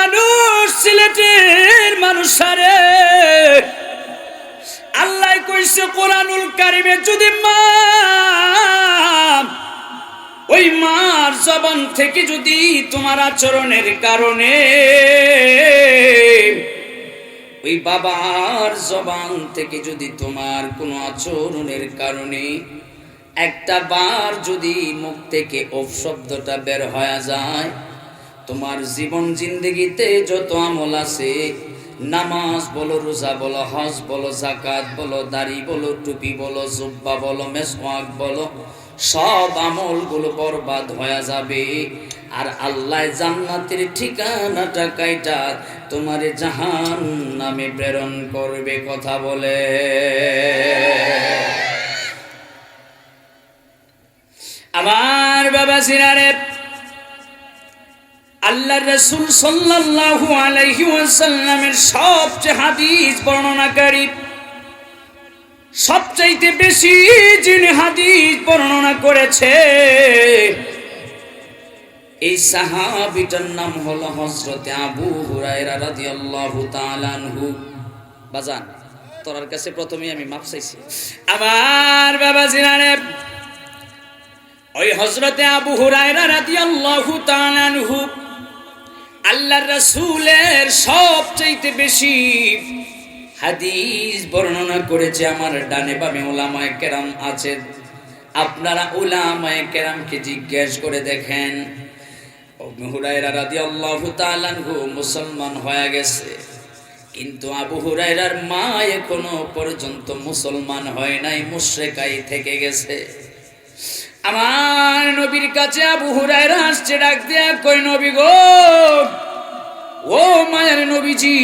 মানুষ, সিলেটের মানুষ রে, আল্লাহ কইছে কোরআনুল কারিমে, যদি মা ওই মার জবান থেকে যদি তোমার আচরণের কারণে, ওই বাবার জবান থেকে যদি তোমার কোনো আচরণের কারণে একটা বার যদি মুখ থেকে ওফ শব্দটা বের হয়ে যায়, তোমার জীবন জিন্দেগিতে যত আমল আছে, নামাজ বলো, রোজা বলো, হজ বলো, যাকাত বলো, দাড়ি বলো, টুপি বলো, জুব্বা বলো, মেসওয়াক বলো, সব আমলগুলো বরবাদ হয়ে যাবে। আর আল্লাহ জান্নাতের ঠিকানাটা কাইটা তোমারে জাহান্নামে প্রেরণ করবে। কথা বলে আমার বাবা সিনারে, আল্লাহর রাসূল সাল্লাল্লাহু আলাইহি ওয়াসাল্লামের সবচেয়ে হাদিস বর্ণনাকারী, সবচাইতে বেশি যিনি হাদিস বর্ণনা করেছে, এই সাহাবীটার নাম হলো হযরতে আবু হুরায়রা রাদিয়াল্লাহু তাআলা আনহু। বাজান, তোর কাছে প্রথমেই আমি মাপ চাইছি। আমার বাবা জিনারে, ওই হযরতে আবু হুরায়রা রাদিয়াল্লাহু তাআলা আনহু আল্লাহর রাসূলের সবচাইতে বেশি হাদিস বর্ণনা করেছে। আমার ডানে বামে উলামায়ে কেরাম আছেন, আপনারা উলামায়ে কেরামকে জিজ্ঞেস করে দেখেন, আবু হুরায়রা রাদিয়াল্লাহু তাআলা আনহু মুসলমান হয়ে গেছে, কিন্তু আবু হুরায়রার মা এখনো পর্যন্ত মুসলমান হয় নাই, মুশরিকাই থেকে গেছে। আমার নবীর কাছে আবু হুরায়রা আসছে, ডাক দিয়া কই, নবী গো, ও মায়ের নবীজি,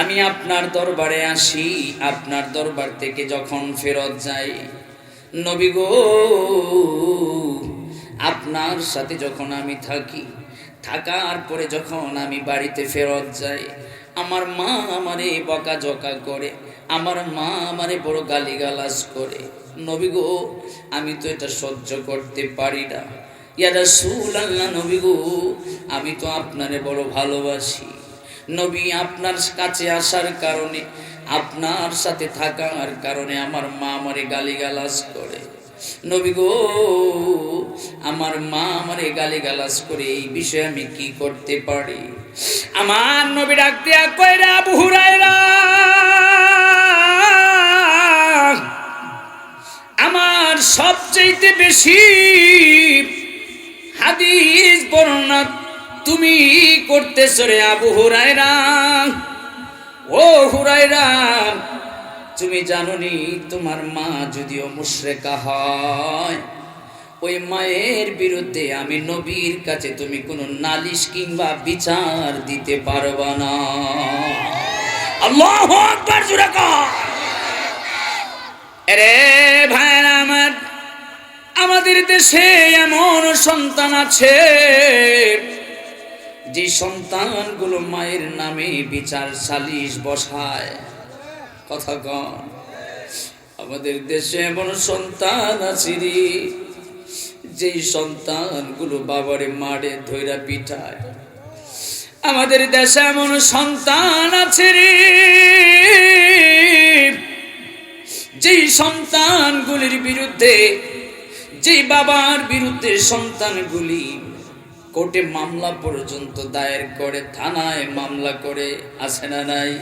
আমি আপনার দরবারে আসি, আপনার দরবার থেকে যখন ফেরত যাই, নবী গো, আপনার সাথে যখন আমি থাকি, থাকার পরে যখন আমি বাড়িতে ফেরত যাই, আমার মা আমারে বকাঝকা করে, আমার মা আমারে বড় গালিগালাজ করে। নবী গো, আমি তো এটা সহ্য করতে পারি না। ইয়া রাসূলুল্লাহ, নবী গো, আমি তো আপনারে বড় ভালোবাসি। নবী, আপনার কাছে আসার কারণে, আপনার সাথে থাকার কারণে আমার মা আমারে গালিগালাজ করে। নবী গো, আমার মা আমারে গালিগালাজ করে, এই বিষয়ে আমি কি করতে পারি? আমার নবী ডাক দিয়া কই, রে আবু হুরায়রা, আমার সবচেয়ে বেশি হাদিস বর্ণনা তুমি করতেছো রে আবু হুরায়রা। ও হুরায়রা, তুমি জানোনি তোমার মা যদিও মুশরিকা হয়, ওই মায়ের বিরুদ্ধে আমি নবীর কাছে তুমি কোনো নালিশ কিংবা বিচার দিতে পারবা না। আল্লাহু আকবার, জোরে কর। আরে ভাইরা আমার, আমাদের দেশে এমন সন্তান আছে যে সন্তানগুলো মায়ের নামে বিচার সালিশ বসায়। কথা কন, আমাদের দেশে এমন সন্তান আছে রে, যেই সন্তানগুলো বাবারে মারে ধইরা পিঠায়। আমাদের দেশে এমন সন্তান আছে রে, যেই সন্তানগুলির বিরুদ্ধে, যেই বাবার বিরুদ্ধে সন্তানগুলি কোর্টে মামলা পর্যন্ত দায়ের করে, থানায় মামলা করে। আছে না নাই?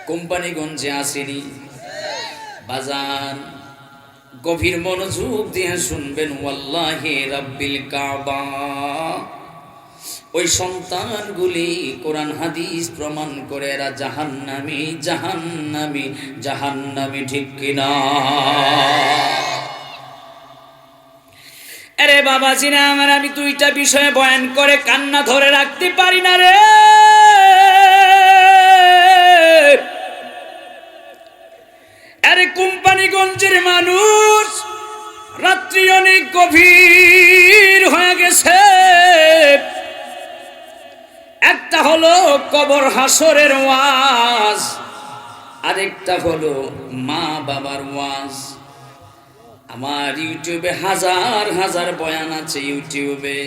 কোম্পানিগঞ্জে আসেনি? বাজান, গভীর মনোযোগ দিয়ে শুনবেন, ওয়াল্লাহি রাব্বিল কাবা, ওই সন্তানগুলি কোরআন হাদিস প্রমাণ করে এরা জাহান্নামী, জাহান্নামী, জাহান্নামী। ঠিক কিনা? আরে বাবাজি না আমার, আমি দুইটা বিষয়ে বয়ান করে কান্না ধরে রাখতে পারি না রে। আরে কোম্পানিগঞ্জের মানুষ, রাত্রি অনেক গভীর হয়ে গেছে, একটা হলো কবর হাসরের ওয়াজ, আরেকটা হলো মা বাবার ওয়াজ। আমার ইউটিউবে হাজার হাজার বয়ান আছে, ইউটিউবে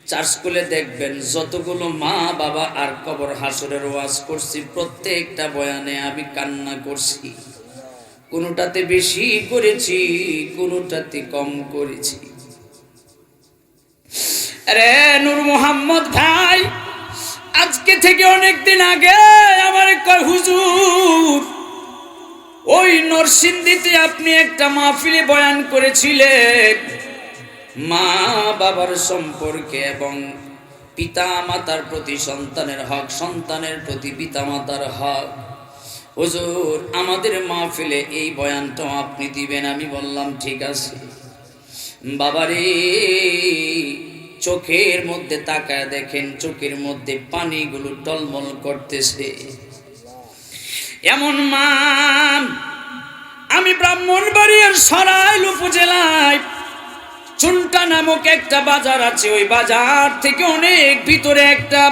চার্জ করলে দেখবেন যতগুলো মা বাবা আর কবর হাসরের ওয়াজ করছি প্রত্যেকটা বয়ানে আমি কান্না করছি। কোনোটাতে বেশি করেছি, কোনোটাতে কম করেছি। আরে নূর মোহাম্মদ ভাই আজকে থেকে অনেক দিন আগে আমার কয় হুজুর ওই নরসিংদীতে আপনি একটা মাহফিলে বয়ান করেছিলেন মা বাবার সম্পর্কে এবং পিতা মাতার প্রতি সন্তানের হক, সন্তানের প্রতি পিতা মাতার হক। হুজুর আমাদের মাহফিলে এই বয়ানটা আপনি দিবেন। আমি বললাম ঠিক আছে। বাবারে চোখের মধ্যে তাকায় দেখেন চোখের মধ্যে পানিগুলো টলমল করতেছে। এমন মা আমি ব্রাহ্মণবাড়িয়ার সরাইল উপজেলায় চুনটা নামক একটা বাজার আছে, ওই বাজার থেকে অনেক ভিতরে একটা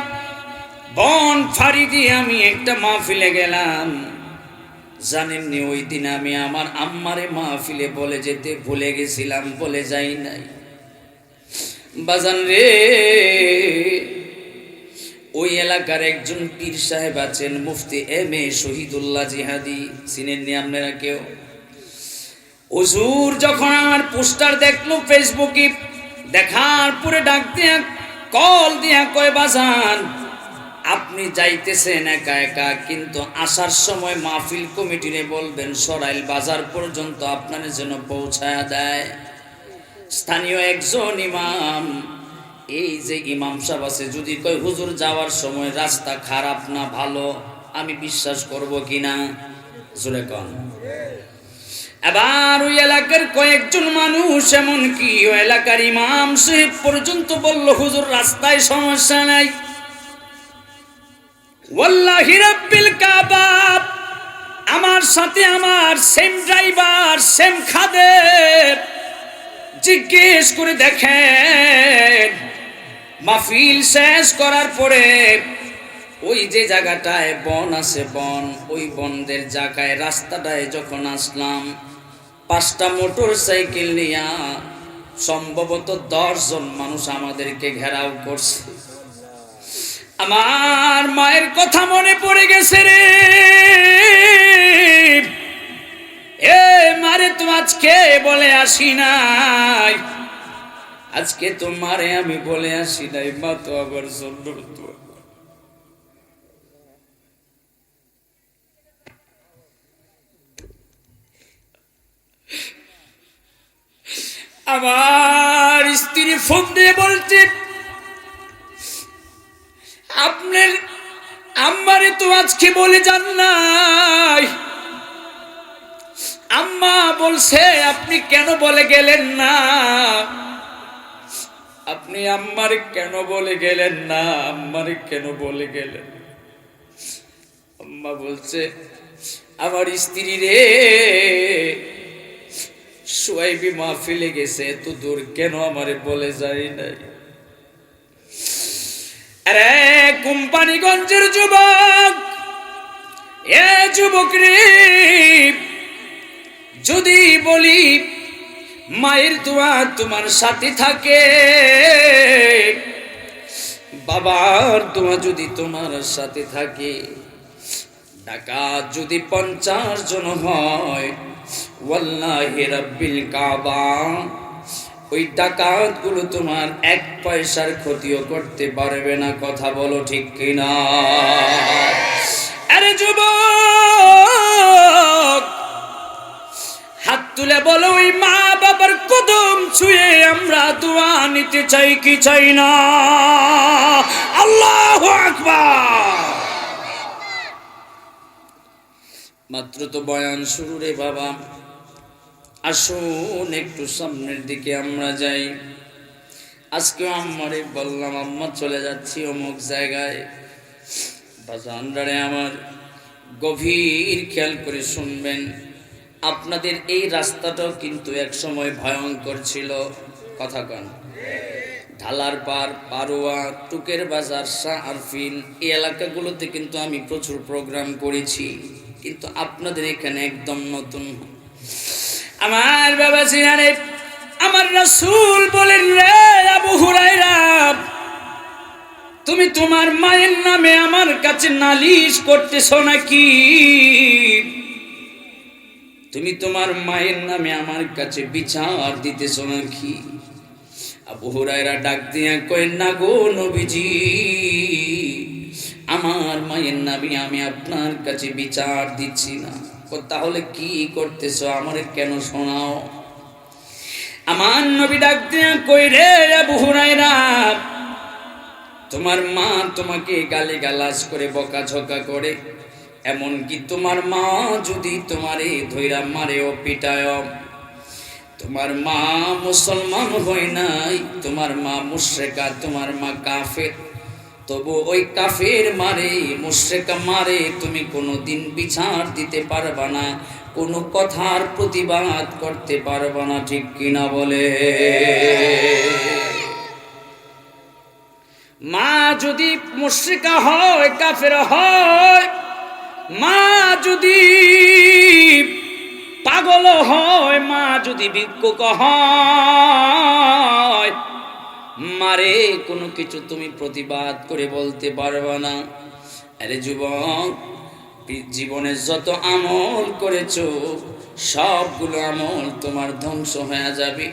বন ফাঁড়ি দিয়ে আমি একটা মাহফিলে গেলাম। জানেননি ওই দিন আমি আমার আম্মারে মাহফিলে বলে যেতে ভুলে গেছিলাম, বলে যাই নাই। বাজান রে ওই এলাকার একজন পীর সাহেব আছেন মুফতি এম.এ. শহীদুল্লাহ জিহাদি, চিনেননি আপনারা কেউ? হুজুর যখন আমার পোস্টার দেখলো ফেসবুকে, দেখার পরে ডাক দিয়া কল দিয়া কয় বাজান আপনি যাইতেছেন একা একা, কিন্তু আসার সময় মাহফিল কমিটিরে বলবেন সরাইল বাজার পর্যন্ত আপনার জন্য পৌঁছায়া দেয়। স্থানীয় একজন ইমাম, এই যে ইমাম সাহেব আছে, যদি কয় হুজুর যাওয়ার সময় রাস্তা খারাপ না ভালো, আমি বিশ্বাস করব কিনা? জোরে কন। এবার ওই এলাকার কয়েকজন মানুষ এমনকি ওই এলাকার ইমাম সাহেব পর্যন্ত বলল হুজুর রাস্তায় সমস্যা নাই। ওয়াল্লাহি রাব্বিল কাবা আমার সাথে আমার সেম ড্রাইভার সেম খাদের, জিজ্ঞেস করে দেখেন মাহফিল শেষ করার পরে ওই যে জায়গাটায় বন আছে বন, ওই বনদের জায়গায় রাস্তাটায় যখন আসলাম 5টা মোটর সাইকেল নিয়ে সম্ভবত 10 জন মানুষ আমাদেরকে ঘেরাও করছে। আমার মায়ের কথা মনে পড়ে গেছে রে। এ মারে তো আজকে বলে আসি নাই, আজকে তো মারে আমি বলে আসি নাই, মা তো আবার জন্য আমার স্ত্রী ফোন দিয়ে বলছে আপনার আম্মারে তো আজকে বলে যান নাই। আম্মা বলছে আপনি কেন বলে গেলেন না, আপনি আম্মারে কেন বলে গেলেন না, আম্মারে কেন বলে গেলেন? আম্মা বলছে আমার স্ত্রী রে সুয়াইবি মাহফিলে গেছে, এত দূর কেন আমারে বলে যাই নাই। আরে কোম্পানিগঞ্জের যুবক, এ যুবক রে যদি বলি মায়ের দোয়া তোমার সাথে থাকে, বাবার দোয়া যদি তোমার সাথে থাকে, ডাকাত যদি 50 জন হয়, ওয়াল্লাহি রাব্বিল কাবা ওই ডাকাত গুলো তোমার 1 পয়সার ক্ষতিও করতে পারবে না। কথা বলো ঠিক কিনা? আরে যুবক হাত তুলে বলো ওই মা বাবার কদম ছুঁয়ে আমরা দোয়া নিতে চাই কি চাই না? আল্লাহু আকবার। মাত্র তো বয়ান শুরু রে বাবা, আসুন একটু সামনের দিকে আমরা যাই। আজকে আম্মারে বললাম আম্মা চলে যাচ্ছি অমুক জায়গায়। বাজানদারে আমার গভীর খেয়াল করে শুনবেন, আপনাদের এই রাস্তাটাও কিন্তু এক সময় ভয়ঙ্কর ছিল। কথা কন। ঢালার পার, পারোয়া, টুকের বাজার, শাহ আরফিন এই এলাকাগুলোতে কিন্তু আমি প্রচুর প্রোগ্রাম করেছি, কিন্তু আপনাদের এখানে একদম নতুন। আমার বাবা জিনারে আমার রাসূল বলেন রে আবু হুরায়রা তোমার মায়ের নামে আমার কাছে নালিশ করতেছ নাকি? তুমি তোমার মায়ের নামে আমার কাছে বিচার দিতেছ নাকি? আবু হুরায়রা ডাক দিয়া কয়, না গো নবীজি, আমার মায়ের নামে আমি আপনার কাছে বিচার দিচ্ছি না। তাহলে কি করতেছ, আমারে কেন শোনাও? আমার নবী ডাক দিয়া কই, রে আবু হুরায়রা, তোমার মা তোমাকে গালিগালাজ করে বকাঝকা করে, এমনকি তোমার মা যদি তোমারে ধইরা মারে ও পিটায়, তোমার মা মুসলমান হয় নাই, তোমার মা মুশরিকা, তোমার মা কাফের, তবু ওই কাফের মারে, মুশরিকা মারে তুমি কোনোদিন বিচার দিতে পারবা না, কোনো কথার প্রতিবাদ করতে পারবা না, ঠিক কিনা বলে? মা যদি মুশরিকা হয়, কাফের হয়, মা যদি পাগল হয়, মা যদি ভিক্ষুক হয়, মারে কোনো কিছু তুমি প্রতিবাদ করে বলতে পারবে না। আরে যুবক, জীবনে যত আমল করেছো সবগুলো আমল তোমার ধ্বংস হয়ে যাবে।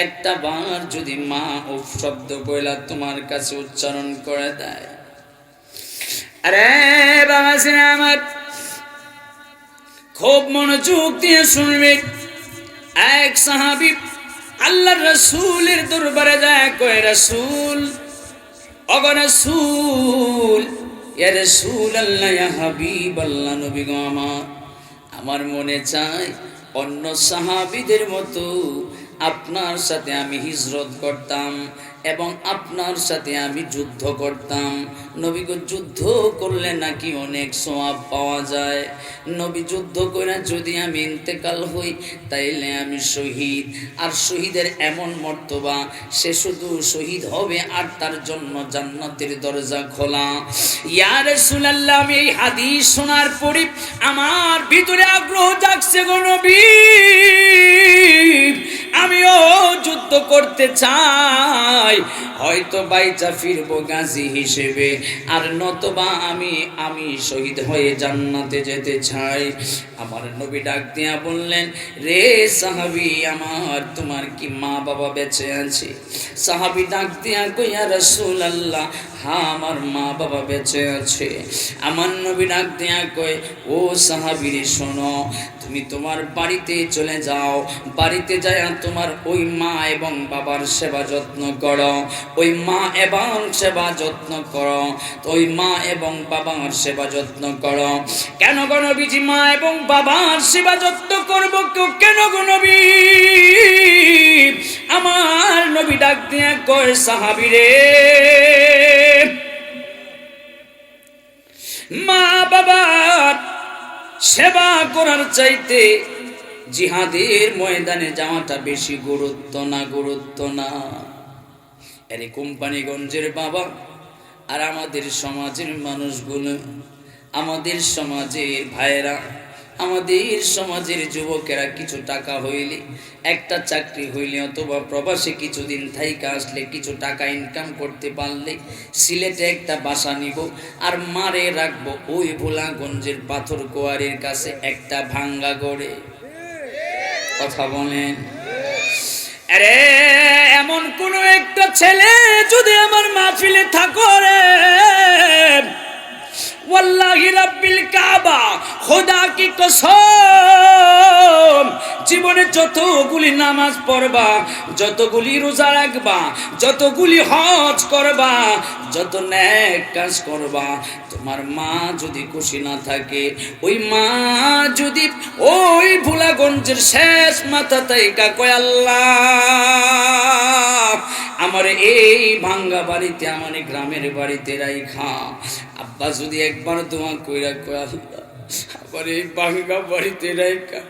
একটা বার যদি মা ও শব্দ বইলা তোমার কাছে উচ্চারণ করে দেয়, আরে বাবা সিনে আমার, খুব মনোযোগ দিয়ে শুনবে। এক সাহাবী আল্লাহর রাসূলের দরবারে যায়, কয়, রাসূল, ওগো রাসূল, ইয়া রাসূলুল্লাহ, ইয়া হাবিবাল্লাহ, নবী গো আমার মনে চায় অন্য সাহাবীদের মতো আপনার সাথে আমি হিজরত করতাম এবং আপনার সাথে আমি যুদ্ধ করতাম। নবী গো, যুদ্ধ করলে নাকি অনেক সওয়াব পাওয়া যায়। নবী, যুদ্ধ করে যদি আমি ইন্তেকাল হই তাইলে আমি শহীদ। আর শহীদের এমন মর্তবা, সে শুধু শহীদ হবে আর তার জন্য জান্নাতের দরজা খোলা। ইয়া রাসূলুল্লাহ, আমি এই হাদিস শোনার পরে আমার ভিতরে আগ্রহ জাগছে গো নবী, আমিও যুদ্ধ করতে চাই, হয়তো বাইচা ফিরবো গাজী হিসেবে, আর নতবা আমি শহীদ হয়ে জান্নাতে যেতে চাই। আমার নবী ডাক দিয়া বললেন, রে সাহাবী আমার, তোমার কি মা বাবা বেঁচে আছে? সাহাবী ডাক দিয়া কই, ইয়া রাসূলুল্লাহ, হ্যাঁ আমার মা বাবা বেঁচে আছে। আমার নবী ডাক দিয়া কই, ও সাহাবী রে, শোনো, তুমি তোমার বাড়িতে চলে যাও, বাড়িতে যায় তোমার ওই মা এবং বাবার সেবা যত্ন করো, ওই মা এবং সেবা যত্ন করো, ওই মা এবং বাবার সেবা যত্ন করো। কেন গো নবীজি মা এবং বাবার সেবা যত্ন করব কেন গো নবী? আমার নবী ডাক দিয়া কয়, সাহাবী রে, মা বাবার সেবা করার চাইতে জিহাদের ময়দানে যাওয়াটা বেশি গুরুত্ব না। আরে কোম্পানিগঞ্জের বাবা আর আমাদের সমাজের মানুষগুলো, আমাদের সমাজের ভাইয়েরা, আমাদের সমাজের যুবকেরা কিছু টাকা হইলে, একটা চাকরি হইলে অথবা প্রবাসে কিছুদিন থাইকা আসলে, কিছু টাকা ইনকাম করতে পারলে সিলেটে একটা বাসা নিব আর মারে রাখবো ওই ভোলাগঞ্জের পাথর কোয়ারির কাছে একটা ভাঙ্গা গড়ে। কথা বলেন? আরে এমন কোন একটা ছেলে যদি আমার মাহফিলে থাকো রে, ওয়াল্লাহি রাব্বিল কাবা, খোদা কি কসম, জীবনে যতগুলি নামাজ পড়বা, যতগুলি রোজা রাখবা, যতগুলি হজ করবা, যত নেক কাজ করবা, তোমার মা যদি খুশি না থাকে, ওই মা যদি ওই ভোলাগঞ্জের শেষ মাথা তাইকা কয়, আল্লাহ আমার এই ভাঙ্গা বাড়িতে, আমার গ্রামের বাড়িতে রাইখা, আব্বা যদি একবার দোয়া কইরা কয়, আল্লাহ আমার এই ভাঙ্গা বাড়িতে রাইখা,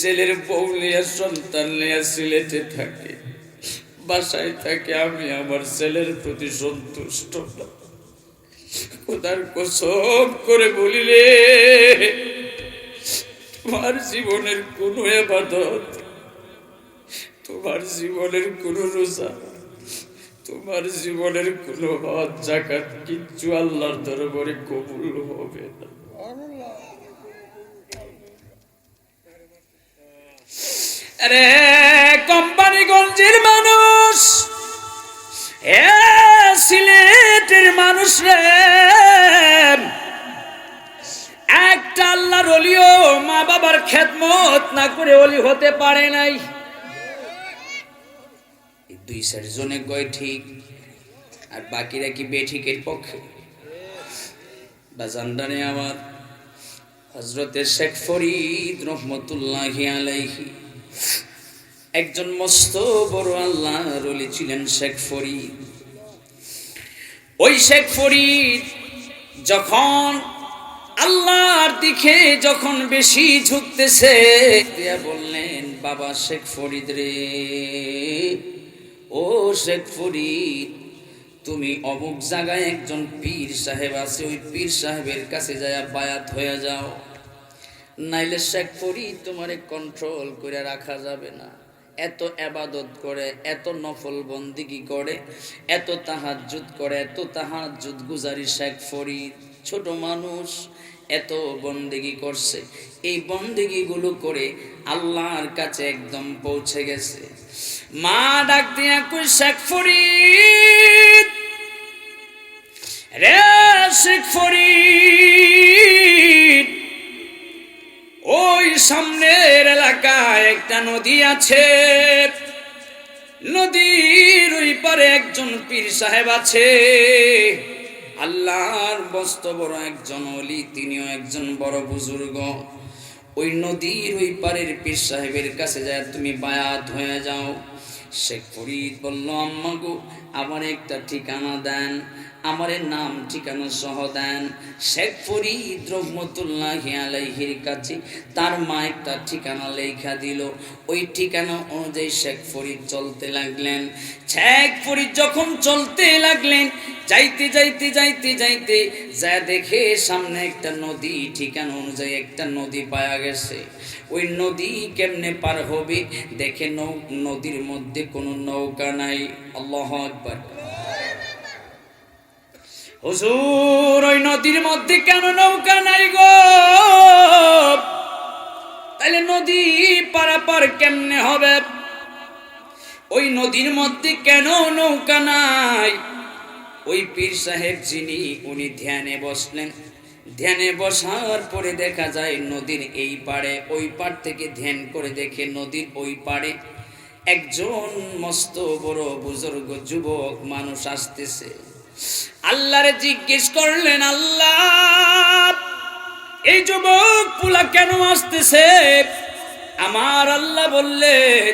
ছেলের বউ নিয়ে সন্তান নিয়ে সিলেটে থাকে, বাসায় থাকে, আমি আমার ছেলের প্রতি সন্তুষ্ট না। খোদার কসম করে বলিলে, তোমার জীবনের কোনো ইবাদত, তোমার জীবনের কোনো রোজা, তোমার জীবনের কোনো হজ যাকাত কিচ্ছু আল্লাহর দরবারে কবুল হবে না। আরে কোম্পানিগঞ্জের মানুষ, এ সিলেটের মানুষ রে, একটা আল্লাহর ওলিও মা বাবার খেদমত না করে ওলি হতে পারে নাই। দুই চারজনে কয় ঠিক, আর বাকিরা কি বেঠিকের পক্ষে? বাজানদানে আমার হযরতে শেখ ফরিদ রহমতুল্লাহি আলাইহি একজন মস্ত বড় আল্লাহর ওলি ছিলেন শেখ ফরিদ। ওই শেখ ফরিদ যখন আল্লাহর দিকে যখন বেশি ঝুঁকতেছে, দিয়া বললেন, বাবা শেখ ফরিদ রে, ও শেখ ফরিদ, তুমি অমুক জায়গায় একজন পীর সাহেব আছে, ওই পীর সাহেবের কাছে যায় বায়াত হয়ে যাও, নাইলে শেখ ফরিদ তোমারে কন্ট্রোল করে রাখা যাবে না। এত ইবাদত করে, এত নফল বন্দিগি করে, এত তাহাজ্জুদ করে, এত তাহাজ্জুদ গুজারি শেখ ফরিদ, ছোট মানুষ, এত বন্দেগি করছে। এই বন্দেগিগুলো করে আল্লাহর কাছে একদম পৌঁছে গেছে। মা ডাক দিয়া কই, শেখ ফরিদ রে, শেখ ফরিদ, ওই সামনের এলাকায় একটা নদী আছে, নদীর ওই পারে একজন পীর সাহেব আছে, আল্লাহর মস্ত বড় একজন ওলি, তিনিও একজন বড় বুজুর্গ। ওই নদীর ওই পারের পীর সাহেবের কাছে যায় তুমি বায়াত হয়ে যাও। শেখ ফরিদ বলল, আম্মা গো, আমার একটা ঠিকানা দেন, আমারে নাম ঠিকানা সহ দেন। শেখ ফরিদ রহমতুল্লাহি আলাইহির কাছে তার মা একটা ঠিকানা লেখা দিল। ওই ঠিকানা অনুযায়ী শেখ ফরিদ চলতে লাগলেন। শেখ ফরিদ যখন চলতে লাগলেন, যাইতে যাইতে যাইতে যাইতে যা দেখে সামনে একটা নদী, ঠিকানা অনুযায়ী একটা নদী পাওয়া গেছে। ওই নদী কেমনে পার হবে দেখে, নদীর মধ্যে কোনো নৌকা নাই। আল্লাহু আকবার। হুজুর, ওই নদীর মধ্যে কেন নৌকা নাই গো? তাহলে নদী পারাপার কেমনে হবে? ওই নদীর মধ্যে কেন নৌকা নাই? ওই পীর সাহেব যিনি, উনি ধ্যানে বসলেন। ধ্যানে বসার পরে দেখা যায় নদীর এই পাড়ে, ওই পাড় থেকে ধ্যান করে দেখে নদীর ওই পাড়ে একজন মস্ত বড় বুজুর্গ যুবক মানুষ আসতেছে। আল্লাহরে জিজ্ঞেস করলেন, আল্লাহ, এই যুবক পুলা কেন আসতেছে? আমার আল্লাহ বললেন,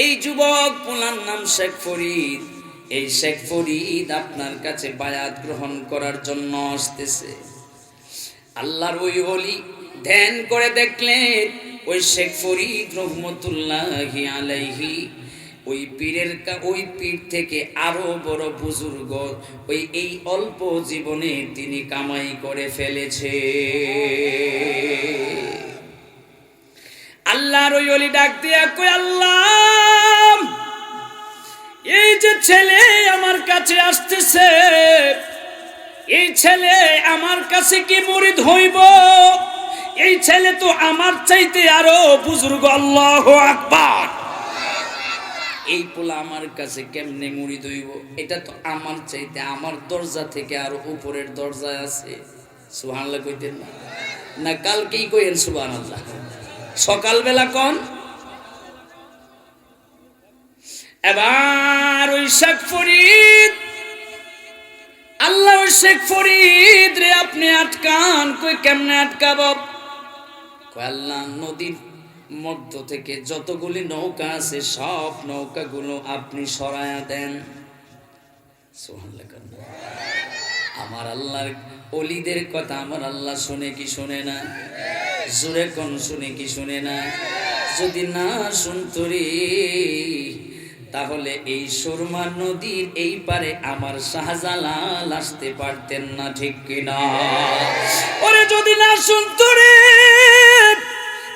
এই যুবক পুলার নাম শেখ ফরিদ। এই শেখ ফরিদ আপনার কাছে বায়াত গ্রহণ করার জন্য আসতেছে। আল্লাহর ওই ওলি ধ্যান করে দেখলেন, ওই শেখ ফরিদ রহমতুল্লাহি আলাইহি ওই পীর থেকে আরো বড় বুজুর্গ, এই অল্প জীবনে তিনি কামাই করে ফেলেছে। আল্লাহর ওই ওলি ডাক দিয়া কই, আল্লাহ, এই যে ছেলে আমার কাছে আসতেছে, এই ছেলে আমার কাছে কি মুরিদ হইব? এই ছেলে তো আমার চাইতে আরো বুজুর্গ। আল্লাহু আকবার। এই পোলা আমার কাছে কেমনে মুরিদ হইব? এটা তো আমার চাইতে, আমার দরজা থেকে আরো উপরের দরজায় আছে। সুবহানাল্লাহ কইতেন না? না কালকেই কইেন সুবহানাল্লাহ? সকালবেলা কোন? এবার ওই শেখ ফরিদ, আল্লাহ ওই শেখ ফরিদ রে আপনি আটকান। কই কেমনে আটকাব? কই আল্লাহ, নদীর মধ্য থেকে যতগুলি নৌকা আছে সব নৌকাগুলো আপনি সরায়া দেন। সুবহানাল্লাহ। আমার আল্লাহর ওলিদের কথা আমার আল্লাহ শুনে কি শুনে না? জোরে কোন শুনে কি শুনে না? যদি না শুনতো রে, তাহলে এই সুরমা নদীর এই পারে আমার শাহজালাল আসতে পারতেন না, ঠিক কিনা? ওরে যদি না শুনতো রে,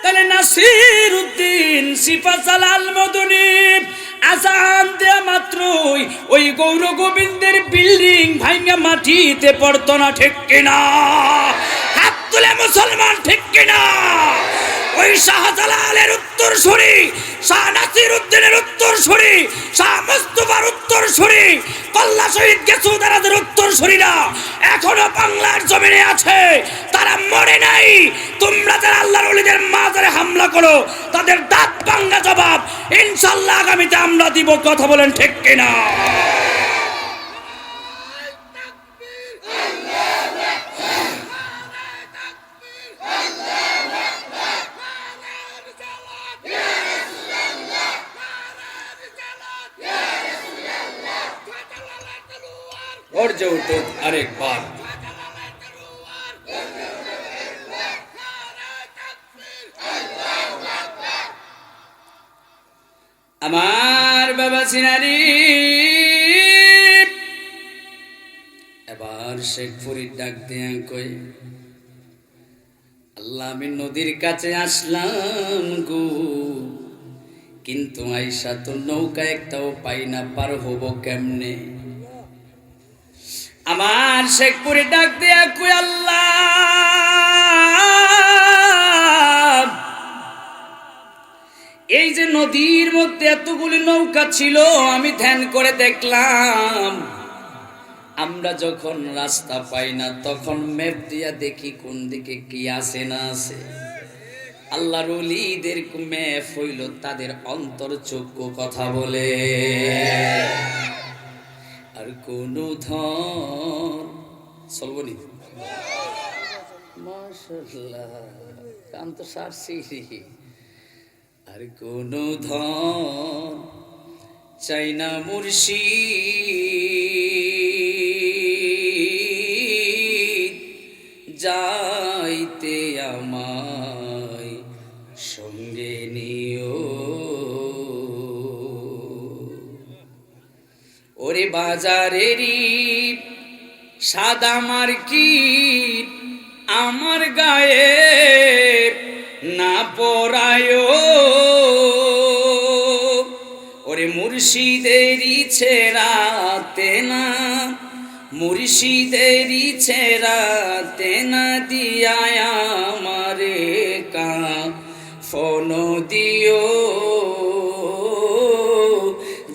তাহলে নাসির উদ্দিন সিফা জালাল মদনী আজান দেয়া মাত্রই ওই গৌর গোবিন্দের বিল্ডিং ভাঙা মাটিতে পড়তো না, ঠিক কিনা? হাত তুলে মুসলমান, ঠিক কিনা? ওই শাহজালালের উত্তরসূরি, শাহ নাসির উদ্দিনের উত্তরসূরি, শাহ মুস্তাফার উত্তরসূরি, কল্লা শহীদ গেসুদারাদের উত্তরসূরিরা এখনো বাংলার জমিনে আছে, তারা মরে নাই। তোমরা যারা আল্লাহর ওলিদের মাজারে হামলা করো তাদের দাঁত ভাঙা জবাব ইনশাআল্লাহ আগামীতে আমরা দিব। কথা বলেন, ঠিক কিনা? গর্জে উঠুক আরেকবার। আমার বাবা সিনারি এবার শেখ ফরিদ ডাক দিয়া কই, আল্লাহ আমি নদীর কাছে আসলাম গো, কিন্তু আইসা তো নৌকা একটাও পাই না, পার হবো কেমনে? আমার শেখ ফরিদ ডাক দিয়া কই, আল্লাহ এই যে নদীর মধ্যে এতগুলি নৌকা ছিল, আমি ধ্যান করে দেখলাম আমরা যখন রাস্তা পাই না তখন ম্যাপ দিয়া দেখি কোন দিকে কি আছে না আছে। আল্লাহর ওলিদের ম্যাপ হইল তাদের অন্তরচক্ষু কথা বলে। আর কোন ধন চলবনি, মাশাআল্লাহ কাম তো সারছি। আর কোন ধন চাই না মুর্শিদ, যাইতে আমায় সঙ্গে নিও। ওরে বাজারেরই সাদা মার্কিট আমার গায়ে না পরায়ো, ওরে মুর্শিদেরই ছেড়াতে না, মুর্শিদেরই ছেড়াতে না দিয়া আমারে কাফন দিও,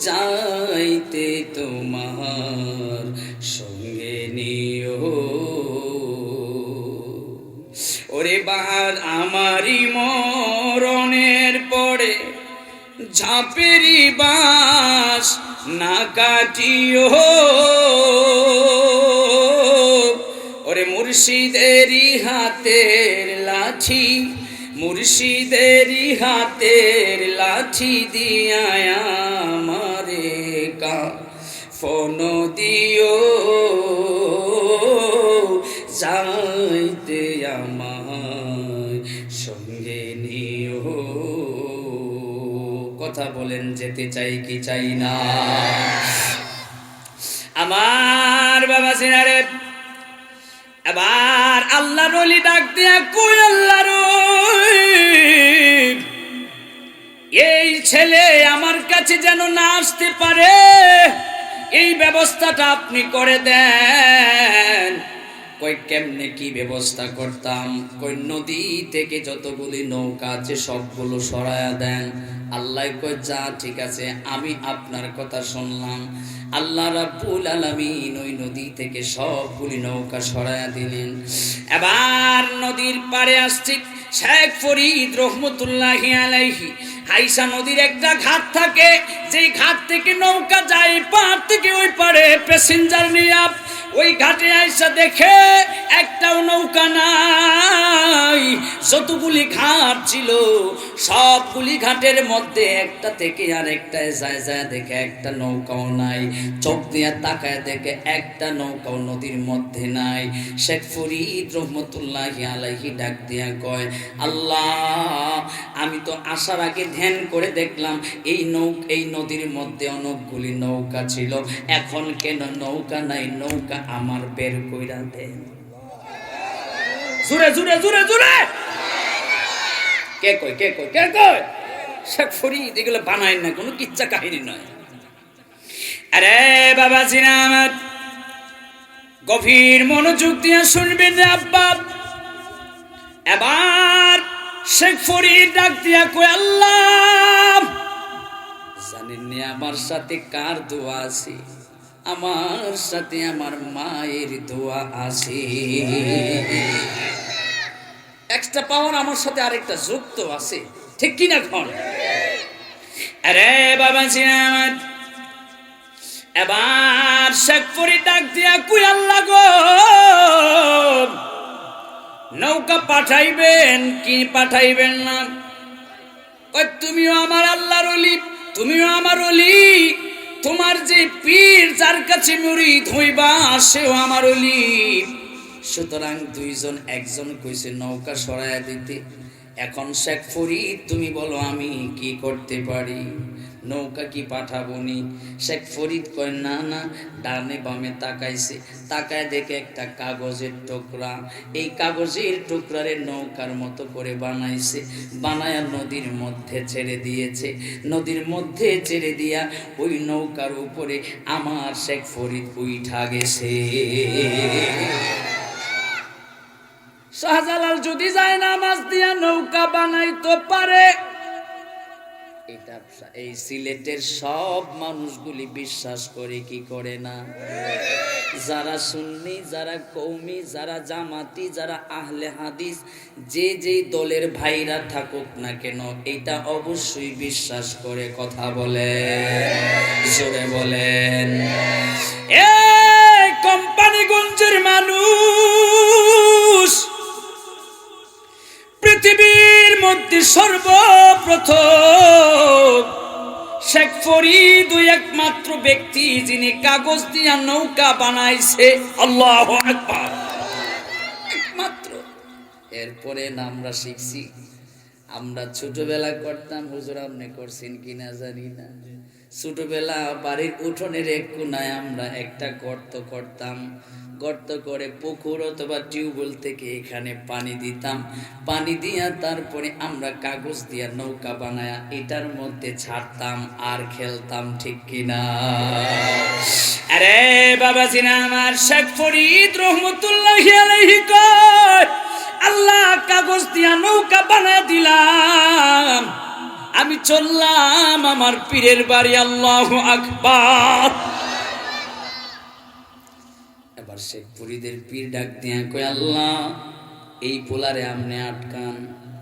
যাইতে তোমার সঙ্গে নিও। ওরে বার আমারি মরণের পরে ঝাঁপেরি বাস না কাটিও, ওরে মুর্শিদেরই হাতের লাঠি, মুর্শিদেরই হাতের লাঠি দিয়া আমারে কাফন দিও, যাইতে আমায় সঙ্গে নিও। কথা বলেন, যেতে চাই কি চাই না? আমার বাবা সিনারে এবার আল্লাহর ওলি ডাক দিয়া কই, আল্লাহর এই ছেলে আমার কাছে যেন না আসতে পারে, এই ব্যবস্থাটা আপনি করে দেন। কই কেমনে কি ব্যবস্থা করতাম? কই নদী থেকে যতগুলি নৌকা আছে সবগুলো সরায়া দেন। আল্লাহ কই যা ঠিক আছে, আমি আপনার কথা শুনলাম। আল্লাহ রাব্বুল আলামিন ওই নদী থেকে সবগুলি নৌকা সরায়া দিলেন। এবার নদীর পাড়ে আসছে শেখ ফরিদ রহমতুল্লাহি আলাইহি। আইসা নদীর একটা ঘাট থাকে, যেই ঘাট থেকে নৌকা যায় পার থেকে ওই পারে প্যাসেঞ্জার নিয়ে। ওই ঘাটে আইসা দেখে একটাও নৌকা নাই। যতগুলি ঘাট ছিল সবগুলি ঘাটের মধ্যে একটা থেকে আর একটা যায় যায় দেখে একটা নৌকাও নাই। চোখ দিয়ে তাকায় দেখে একটা নৌকাও নদীর মধ্যে নাই। শেখ ফরিদ রহমতুল্লাহি আলাইহি ডাক দিয়া কয়, আল্লাহ আমি তো আসার আগে ধ্যান করে দেখলাম এই নদীর মধ্যে অনেকগুলি নৌকা ছিল, এখন কেন নৌকা নাই? নৌকা আমার বের কইরা দেন। জুরে জুরে জুরে জুরে কে কই কে কই কে কই? শেখ ফরিদ এগুলো বানায় না, কোনো কিচ্ছা কাহিনী নয়। আরে বাবাজি না আমার, গভীর মনোযোগ দিয়ে শুনবেন রে আব্বা। এবার শেখ ফরিদ ডাক দিয়া কই, আল্লাহ জানেন নি আমার সাথে কার দোয়া আছে? আমার সাথে আমার মায়ের দোয়া আছে। এক্সট্রা পাওয়ার আমার সাথে আরেকটা যুক্ত আছে, ঠিক কিনা খন? আরে বাবাজি আমার, এবার শেখ ফরিদ ডাক দিয়া কই, আল্লাহ গো নৌকা পাঠাইবেন কি পাঠাইবেন না? কই তুমিও আমার আল্লাহর ওলি, তুমিও আমার ওলি, তোমার যে পীর যার কাছে মুরিদ হইবা সেও আমার ওলি। সুতরাং দুইজন, একজন কইছে নৌকা সরাইয়া দিতে। এখন শেখ ফরিদ তুমি বলো আমি কি করতে পারি? নৌকা কি পাঠাবো নি? শেখ ফরিদ কয় না না, ডানে বামে তাকাইছে, তাকায় দেখে একটা কাগজের টুকরা। এই কাগজের টুকরারে নৌকার মতো করে বানাইছে, বানায়া নদীর মধ্যে ছেড়ে দিয়েছে। নদীর মধ্যে ছেড়ে দিয়া ওই নৌকার উপরে আমার শেখ ফরিদ উইঠা গেছে। শাহজালাল যদি যায় না মাছ দিয়া নৌকা বানাইতে পারে, এটা এই সিলেটের সব মানুষগুলি বিশ্বাস করে কি করে না? যারা সুন্নি, যারা কওমি, যারা জামাতি, যারা আহলে হাদিস, যে যেই দলের ভাইরা থাকুক না কেন, এটা অবশ্যই বিশ্বাস করে। কথা বলেন, জোরে বলেন। এই কোম্পানিগঞ্জের মানুষ পৃথিবীর মধ্যে সর্বপ্রথম শেখ ফরিদ একমাত্র ব্যক্তি যিনি কাগজ দিয়া নৌকা বানাইছে। আল্লাহু আকবার, একমাত্র। এরপরে আমরা শিখছি, আমরা ছোটবেলা করতাম, হুজুর আপনি করছেন কিনা জানি না, ছোটবেলা বাড়ির উঠোনের এক কোনায় আমরা একটা গর্ত করতাম। গর্ত করে পুকুর অথবা টিউবওয়েল থেকে এখানে পানি দিতাম। পানি দিয়া তারপরে আমরা কাগজ দিয়া নৌকা বানায়া এটার মধ্যে ছাড়তাম আর খেলতাম, ঠিক কিনা? আরে বাবাজি না আমার, শেখ ফরিদ রহমতুল্লাহি আলাইহি কয়, আল্লাহ কাগজ দিয়া নৌকা বানায় দিলাম, আমি চললাম আমার পীরের বাড়ি। আল্লাহু আকবার। এবার শেখ ফরিদের পীর ডাক দিয়া কই, আল্লাহ এই পোলারে আপনি আটকান।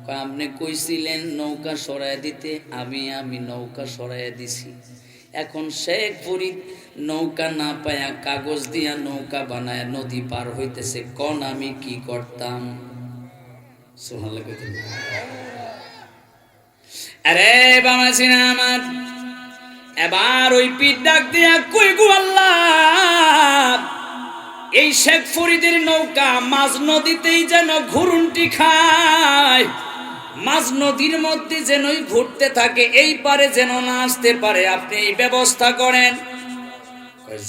কয় আপনি কইছিলেন নৌকা সরাইয়া দিতে, আমি নৌকা সরাইয়া দিছি। এখন শেখ ফরিদ নৌকা না পায়া কাগজ দিয়া নৌকা বানায় নদী পার হইতেছে, কোন আমি কি করতাম? সুবহানাল্লাহ। আরে বাবাজি না আমার, এবার ওই পীর ডাক দিয়া কই, গো আল্লাহ এই শেখ ফরিদের নৌকা মাঝ নদীতেই যেন ঘুরুন্টি খায়, মাঝ নদীর মধ্যে যেনই ঘুরতে থাকে, এই পারে যেন না আসতে পারে, আপনি এই ব্যবস্থা করেন।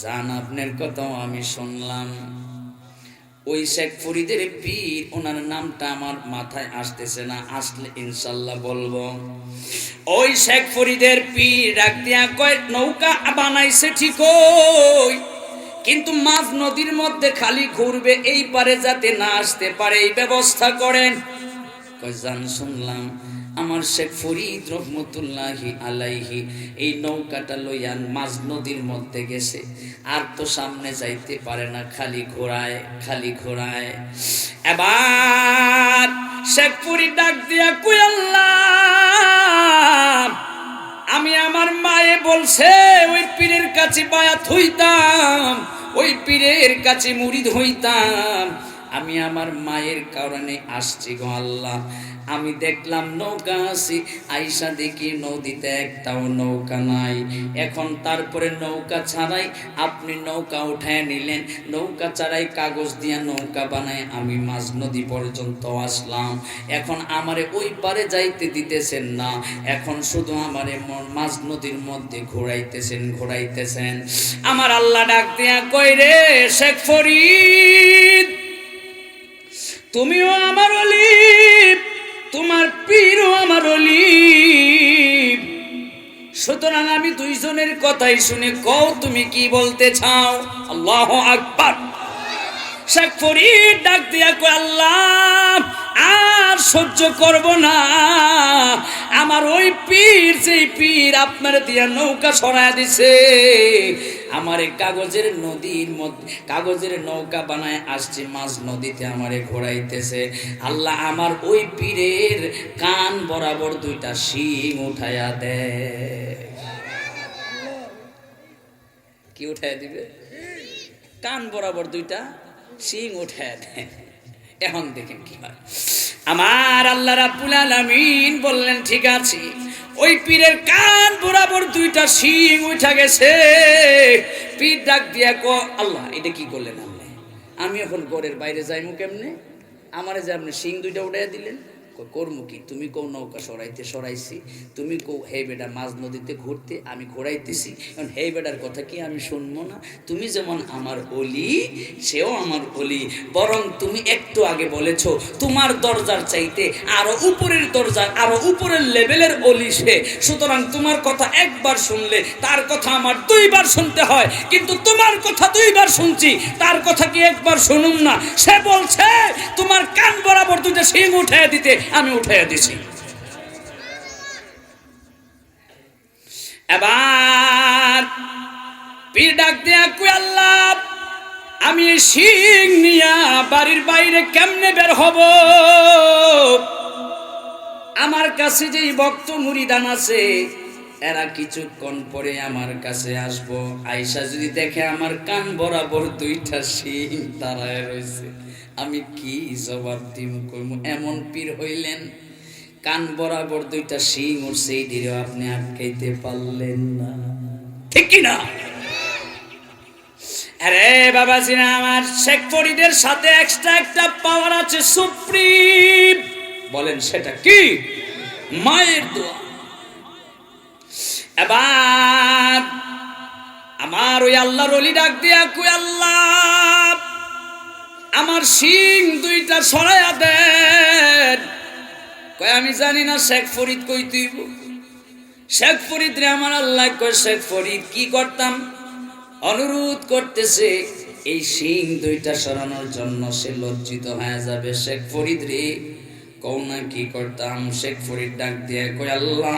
জান আপনার কথাও আমি শুনলাম। ওই শেখ ফরিদের পীর, ওনার নামটা আমার মাথায় আসতেছে না, আসলে ইনশাল্লাহ বলবো। ওই শেখ ফরিদের পীর ডাক দিয়া কয়, নৌকা বানাইছে ঠিকই, কিন্তু মাঝ নদীর মধ্যে খালি ঘুরবে, এই পারে যাতে না আসতে পারে, এই ব্যবস্থা করেন। কয় জান শুনলাম। আমার শেখ ফরিদ রহমতুল্লাহি আলাইহি এই নৌকাটা লইয়া মাঝ নদীর মধ্যে গেছে, আর তো সামনে যাইতে পারে না, খালি ঘোরায়, খালি ঘোরায়। এবার শেখ ফরিদ ডাক দিয়া কই, আল্লাহ আমি আমার মায়ে বলছে ওই পীরের কাছে বায়াত হইতাম, ওই পীরের কাছে মুরিদ হইতাম, আমি আমার মায়ের কারণে আসছি গো আল্লাহ। আমি দেখলাম নৌকা আছে, আইসা দেখি নদীতে একটাও নৌকা নাই। এখন তারপরে নৌকা ছাড়াই আপনি নৌকা উঠায় নিলেন, নৌকা ছাড়াই কাগজ দিয়া নৌকা বানায় আমি মাঝ নদী পর্যন্ত আসলাম। এখন আমারে ওই পারে যাইতে দিতেছেন না, এখন শুধু আমারে মাঝ নদীর মধ্যে ঘোরাইতেছেন। আমার আল্লাহ ডাক দিয়া কই, রে শেখ ফরিদ তুমিও আমার ওলি, তোমার পীরও আমার ওলি, সুতরাং আমি দুইজনের কথাই শুনে কও তুমি কি বলতে চাও? আল্লাহু আকবার। শেখ ফরিদ ডাক দিয়া কয়, আল্লাহ আর সহ্য করব না, আমার ওই পীর, যেই পীর আপনার দিয়া নৌকা সরায় দিছে, আমারে কাগজের নদীর মধ্যে কাগজের নৌকা বানায় আসছে, মাঝ নদীতে আমারে ঘোরাইতেছে। আল্লাহ আমার ওই পীরের কান বরাবর দুইটা শিং উঠাইয়া দেয়। কি উঠাইয়া দিবে? কান বরাবর দুইটা শিং উঠাইয়া দেয়। এখন দেখেন কি হয়। আমার আল্লাহ রাব্বুল আলামিন বললেন, ঠিক আছে, ওই পীরের কান বরাবর দুইটা শিং উঠা গেছে। পীর ডাক দিয়া কয়, আল্লাহ এটা কি করলেন আপনি? আমি এখন ঘরের বাইরে যাইমু কেমনে? আমারে যে আপনি শিং দুইটা উঠাইয়া দিলেন। কর্ম কি? তুমি কও নৌকা সরাইছি, তুমি কও হে বেটা মাঝ নদীতে ঘুরতে, আমি ঘোরাইতেছি। এখন হে বেটার কথা কি আমি শুনবো না? তুমি যেমন আমার অলি, সেও আমার অলি, বরং তুমি একটু আগে বলেছো তোমার দরজার চাইতে আরো উপরের দরজা, আরো উপরের লেভেলের অলি সে। সুতরাং তোমার কথা একবার শুনলে তার কথা আমার দুইবার শুনতে হয়, কিন্তু তোমার কথা দুইবার শুনছি, তার কথা কি একবার শুনুম না? সে বলছে তোমার কান বরাবর দুইটা শিং উঠাইয়া দিতে, আমি উঠাইয়া দিছি। এবার পীর ডাক দিয়া কই, আল্লাহ আমি শিং নিয়া বাড়ির বাইরে কেমনে বের হব? আমার কাছে যেই ভক্ত মুরিদান আছে, এরা কিছুক্ষণ পরে আমার কাছে আসবো। আয়েশা যদি দেখে আমার কান বরাবর দুইটা শিং দাঁড়ায় রয়েছে, আমি কি জবাব দিব? এমন পীর হইলেন, কান বরাবর দুইটা শিং উঠছে, এই দিলেও আপনি আটকাইতে পারলেন না, ঠিক কি না? আরে বাবাজিরা আমার, শেখ ফরিদের সাথে এক্সট্রা একটা পাওয়ার আছে, সুপ্রিম। বলেন সেটা কি? মায়ের দোয়া। এবার আমার ওই আল্লাহর ওলি ডাক দিয়া কই, আল্লাহ আমার শিং দুইটা সরাইয়া দেন। কয় আমি জানি না শেখ ফরিদ কই তুইব। শেখ ফরিদ রে আমার আল্লাহ কয়, শেখ ফরিদ কি করতাম? অনুরোধ করতেছে এই শিং দুইটা সরানোর জন্য, সে লজ্জিত হয়ে যাবে। শেখ ফরিদ রে কও না কি করতাম? শেখ ফরিদ ডাক দিয়ে কয়, আল্লাহ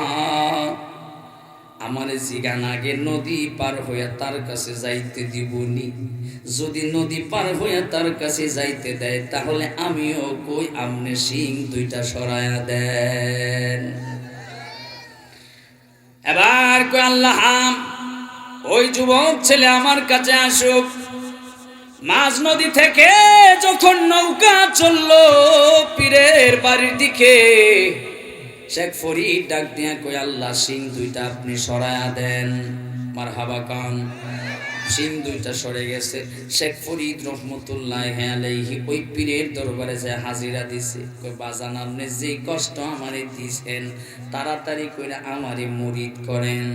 আমার জিগান আগে নদী পার হইয়া তার কাছে যাইতে দিবনি। যদি নদী পার হইয়া তার কাছে যাইতে দেয়, তাহলে আমিও কই আমনে শিং দুইটা সরায়া দেন। এবার কই, আল্লাহ ওই যুবক ছেলে আমার কাছে আসুক। মাঝ নদী থেকে যখন নৌকা চললো পীরের বাড়ির দিকে, শেখ ফরিদ ডাক দিয়া কই, আল্লাহ শিং দুইটা আপনি সরায়া দেন। মারহাবা কান। শিং দুইটা সরে গেছে। শেখ ফরিদ রহমতুল্লাহি আলাইহি ওই পীরের দরবারে যায় হাজিরা দিছে। কই, বাজান আপনি যে কষ্ট আমারে দিছেন, তাড়াতাড়ি কইরা আমারে মুরিদ করেন।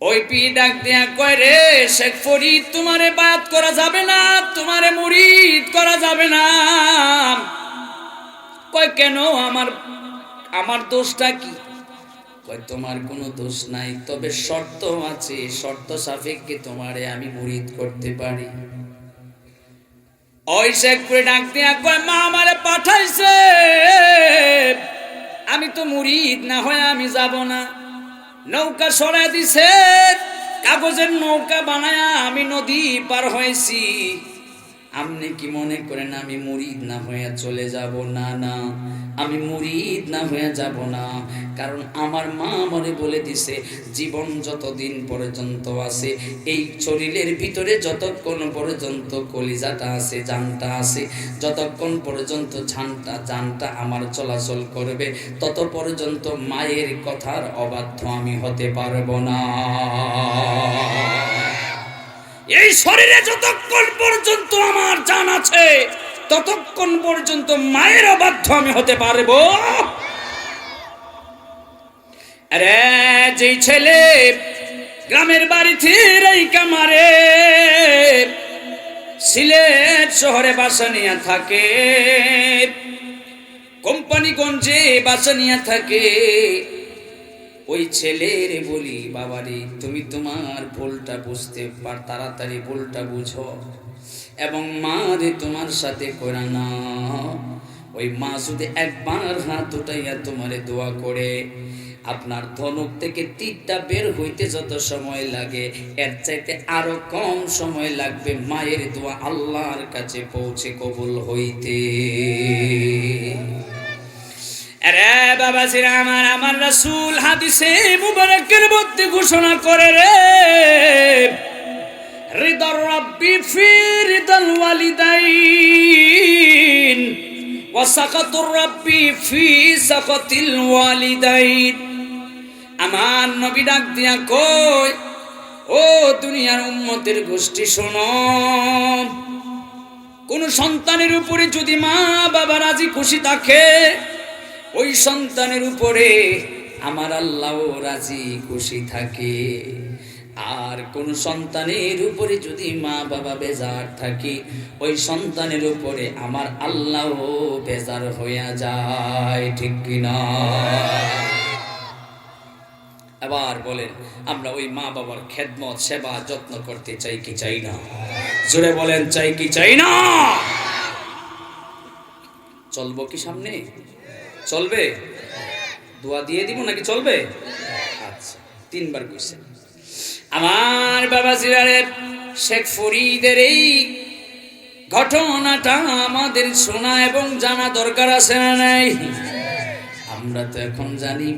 ওই পীর ডাক দিয়া কয়, রে শেখ ফরিদ, তোমারে বায়াত করা যাবে না, তোমারে মুরিদ করা যাবে না। কয় কেন? আমার দোষটা কি? কয় তোমার কোনো দোষ নাই, তবে শর্ত আছে, শর্ত সাপেক্ষে তোমারে আমি মুরিদ করতে পারি। ওই শেখ ফরিদ ডাক দিয়া কয়, মা আমারে পাঠাইছে, আমি তো মুরিদ না হয় আমি যাব না। নৌকা সরাই দিছে, কাগজের নৌকা বানায়া আমি নদী পার হয়েছি। আপনি কি মনে করেন আমি মুরিদ না হয়ে চলে যাব? না না, আমি মুরিদ না হয়ে যাব না। কারণ আমার মা আমারে বলে দিছে, জীবন যতদিন পর্যন্ত আছে, এই শরীরের ভিতরে যতক্ষণ পর্যন্ত কলিজাটা আছে, জানটা আছে, যতক্ষণ পর্যন্ত জানটা আমার চলাচল করবে, তত পর্যন্ত মায়ের কথার অবাধ্য আমি হতে পারবো না। এই শরীরে যতক্ষণ পর্যন্ত আমার জান আছে, ততক্ষণ পর্যন্ত মায়ের অবাধ্য আমি হতে পারবো। আরে যেই ছেলে গ্রামের বাড়িতে রাইকা মারে, সিলেট শহরে বাসা নিয়ে থাকে, কোম্পানিগঞ্জে বাসা নিয়ে থাকে, ওই ছেলের বলি, বাবারে তুমি তোমার ভুলটা বুঝতে পার, তাড়াতাড়ি ভুলটা বুঝো এবং মা রে তোমার সাথে করে না। ওই মা যদি একবার হাত উঠাইয়া তোমারে দোয়া করে, আপনার ধনুক থেকে তীরটা বের হইতে যত সময় লাগে এর চাইতে আরো কম সময় লাগবে মায়ের দোয়া আল্লাহর কাছে পৌঁছে কবুল হইতে। আরে বাবাজিরা আমার, আমার রাসূল হাদিসে মুবারকের মধ্যে ঘোষণা করে রে, রিদার রাব্বি ফি রিদাল ওয়ালিদাইন ওয়া সাকাতুর রাব্বি ফি সাকাতিল ওয়ালিদাইন। আমার নবী ডাক দিয়া কই, ও দুনিয়ার উম্মতের গোষ্ঠী শোনো, কোন সন্তানের উপরে যদি মা বাবা রাজি খুশি থাকে, ওই সন্তানের উপরে আমার আল্লাহ রাজি খুশি থাকে। আর কোন সন্তানের উপরে যদি মা বাবা বেজার থাকে, ওই সন্তানের উপরে আমার আল্লাহ বেজার হইয়া যায়, ঠিক কিনা? এবার বলেন, আমরা ওই মা বাবার খেদমত সেবা যত্ন করতে চাই কি চাই না? জোরে বলেন, চাই কি চাই না? চলবো কি সামনে? চলবে? দোয়া দিয়ে দিব নাকি চলবে? আচ্ছা, 3 বার কইছেন। আমার বাবা জিরারে শেখ ফরিদের এই ঘটনাটা আমাদের শোনা এবং জানা দরকার আছে না নাই? আমরা তো এখন জানি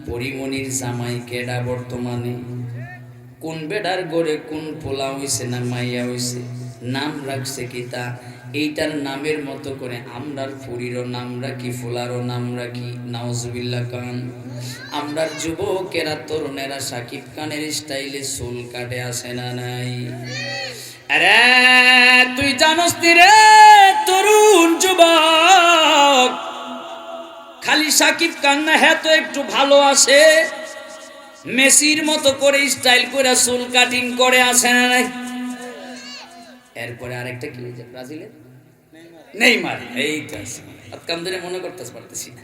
পরিমনির জামাই কেডা, বর্তমানে কোন বেডার গড়ে কোন পোলা হইছে না মাইয়া হইছে, নাম রাখছে কি তা, এইটার নামের মতো করে আমরার ফুরিরও নাম রাখি, ফুলারও নাম রাখি। নাউজুবিল্লাহ কান। আমরার যুবকেরা তরুণেরা সাকিব খানের স্টাইলে চুল কাটে, আসে না নাই? আরে তুই জানোস নি রে তরুণ যুবক, খালি সাকিব খান না, হ্যাঁ তো একটু ভালো আসে, মেসির মতো করে স্টাইল করে চুল কাটিং করে, আসে না নাই? এরপরে আরেকটা কি হয়েছে ব্রাজিলের নেইমার, এইটা কাম ধরে মনে করতে পারতেছি না।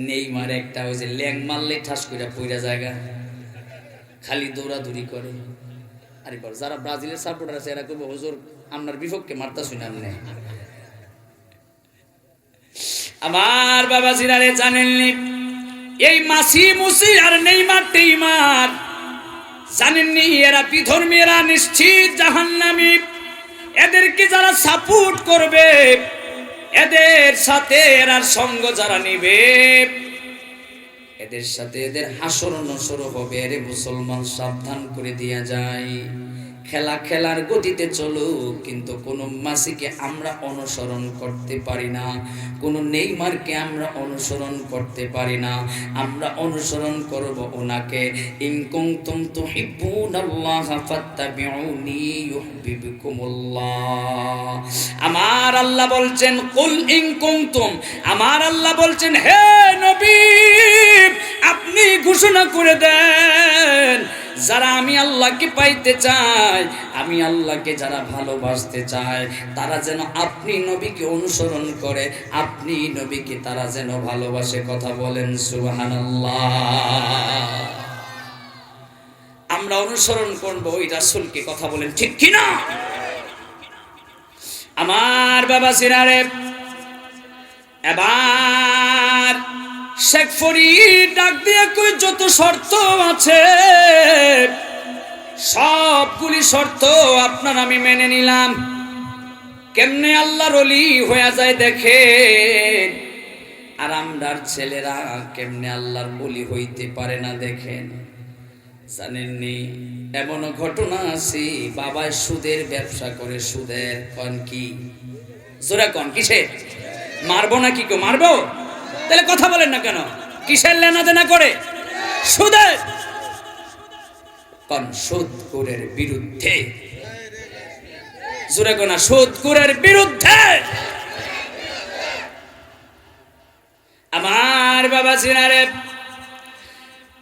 নেইমার একটা ওই যে ল্যাং মারলে ঠাস করে পইরা জায়গা, খালি দৌড়াদৌড়ি করে। আরে বল, যারা ব্রাজিলের সাপোর্টার আছে এরা কইব হুজুর আপনার বিপক্ষে মারতাছুই না। আপনি আমার বাবা জিরারে জানেননি, এই মাসি মুসি আর নেইমার টেইমার জানেননি, এরা বিধর্মী, এরা নিশ্চিত জাহান্নামী। এদেরকে যারা সাপোর্ট করবে, এদের সাথে এরা সঙ্গ যারা নিবে, এদের সাথে এদের হাসর নসর হবে। এরে মুসলমান, সাবধান করে দিয়া যায়। খেলা খেলার গতিতে চলো, কিন্তু কোন মাসিকে আমরা অনুসরণ করতে পারি না, কোন নেইমারকে আমরা অনুসরণ করতে পারি না। আমরা অনুসরণ করব ওনাকে। ইন কুনতুম তুহিব্বুনাল্লাহ ফাত্তাবিউনি ইউহিব্বুকুমুল্লাহ। আমার আল্লাহ বলছেন, কুল ইন কুনতুম, আমার আল্লাহ বলছেন হে নবী আপনি ঘোষণা করে দেন, যারা আমি আল্লাহকে পাইতে চাই, আমি আল্লাহকে যারা ভালোবাসতে চায়, তারা যেন আপনি নবীকে অনুসরণ করে, আপনি নবীকে তারা যেন ভালোবাসে। কথা বলেন সুবহানাল্লাহ। আমরা অনুসরণ করব ওই রাসূলকে। কথা বলেন ঠিক কি না? আমার বাবা সিরারে এবার শেখ ফরিদ ডাক দিয়ে কই, যত শর্ত আছে সবগুলি শর্ত আপনার আমি মেনে নিলাম। কেমনে আল্লাহর ওলি হয়ে যায় দেখেন, আর আমরার ছেলেরা কেমনে আল্লাহর ওলি হইতে পারে না দেখেন। জানেননি এমন ঘটনা আছে, বাবা সুদের ব্যবসা করে, সুদের কোন কি জোরা কোন কিসের, মারবো না কি কেউ মারবো? তাহলে কথা বলেন না কেন? কিসের লেনা দেনা করে? সুদের। কোন সুদখোরের বিরুদ্ধে জোরে কোন সুদখোরের বিরুদ্ধে। আমার বাবা সিনারে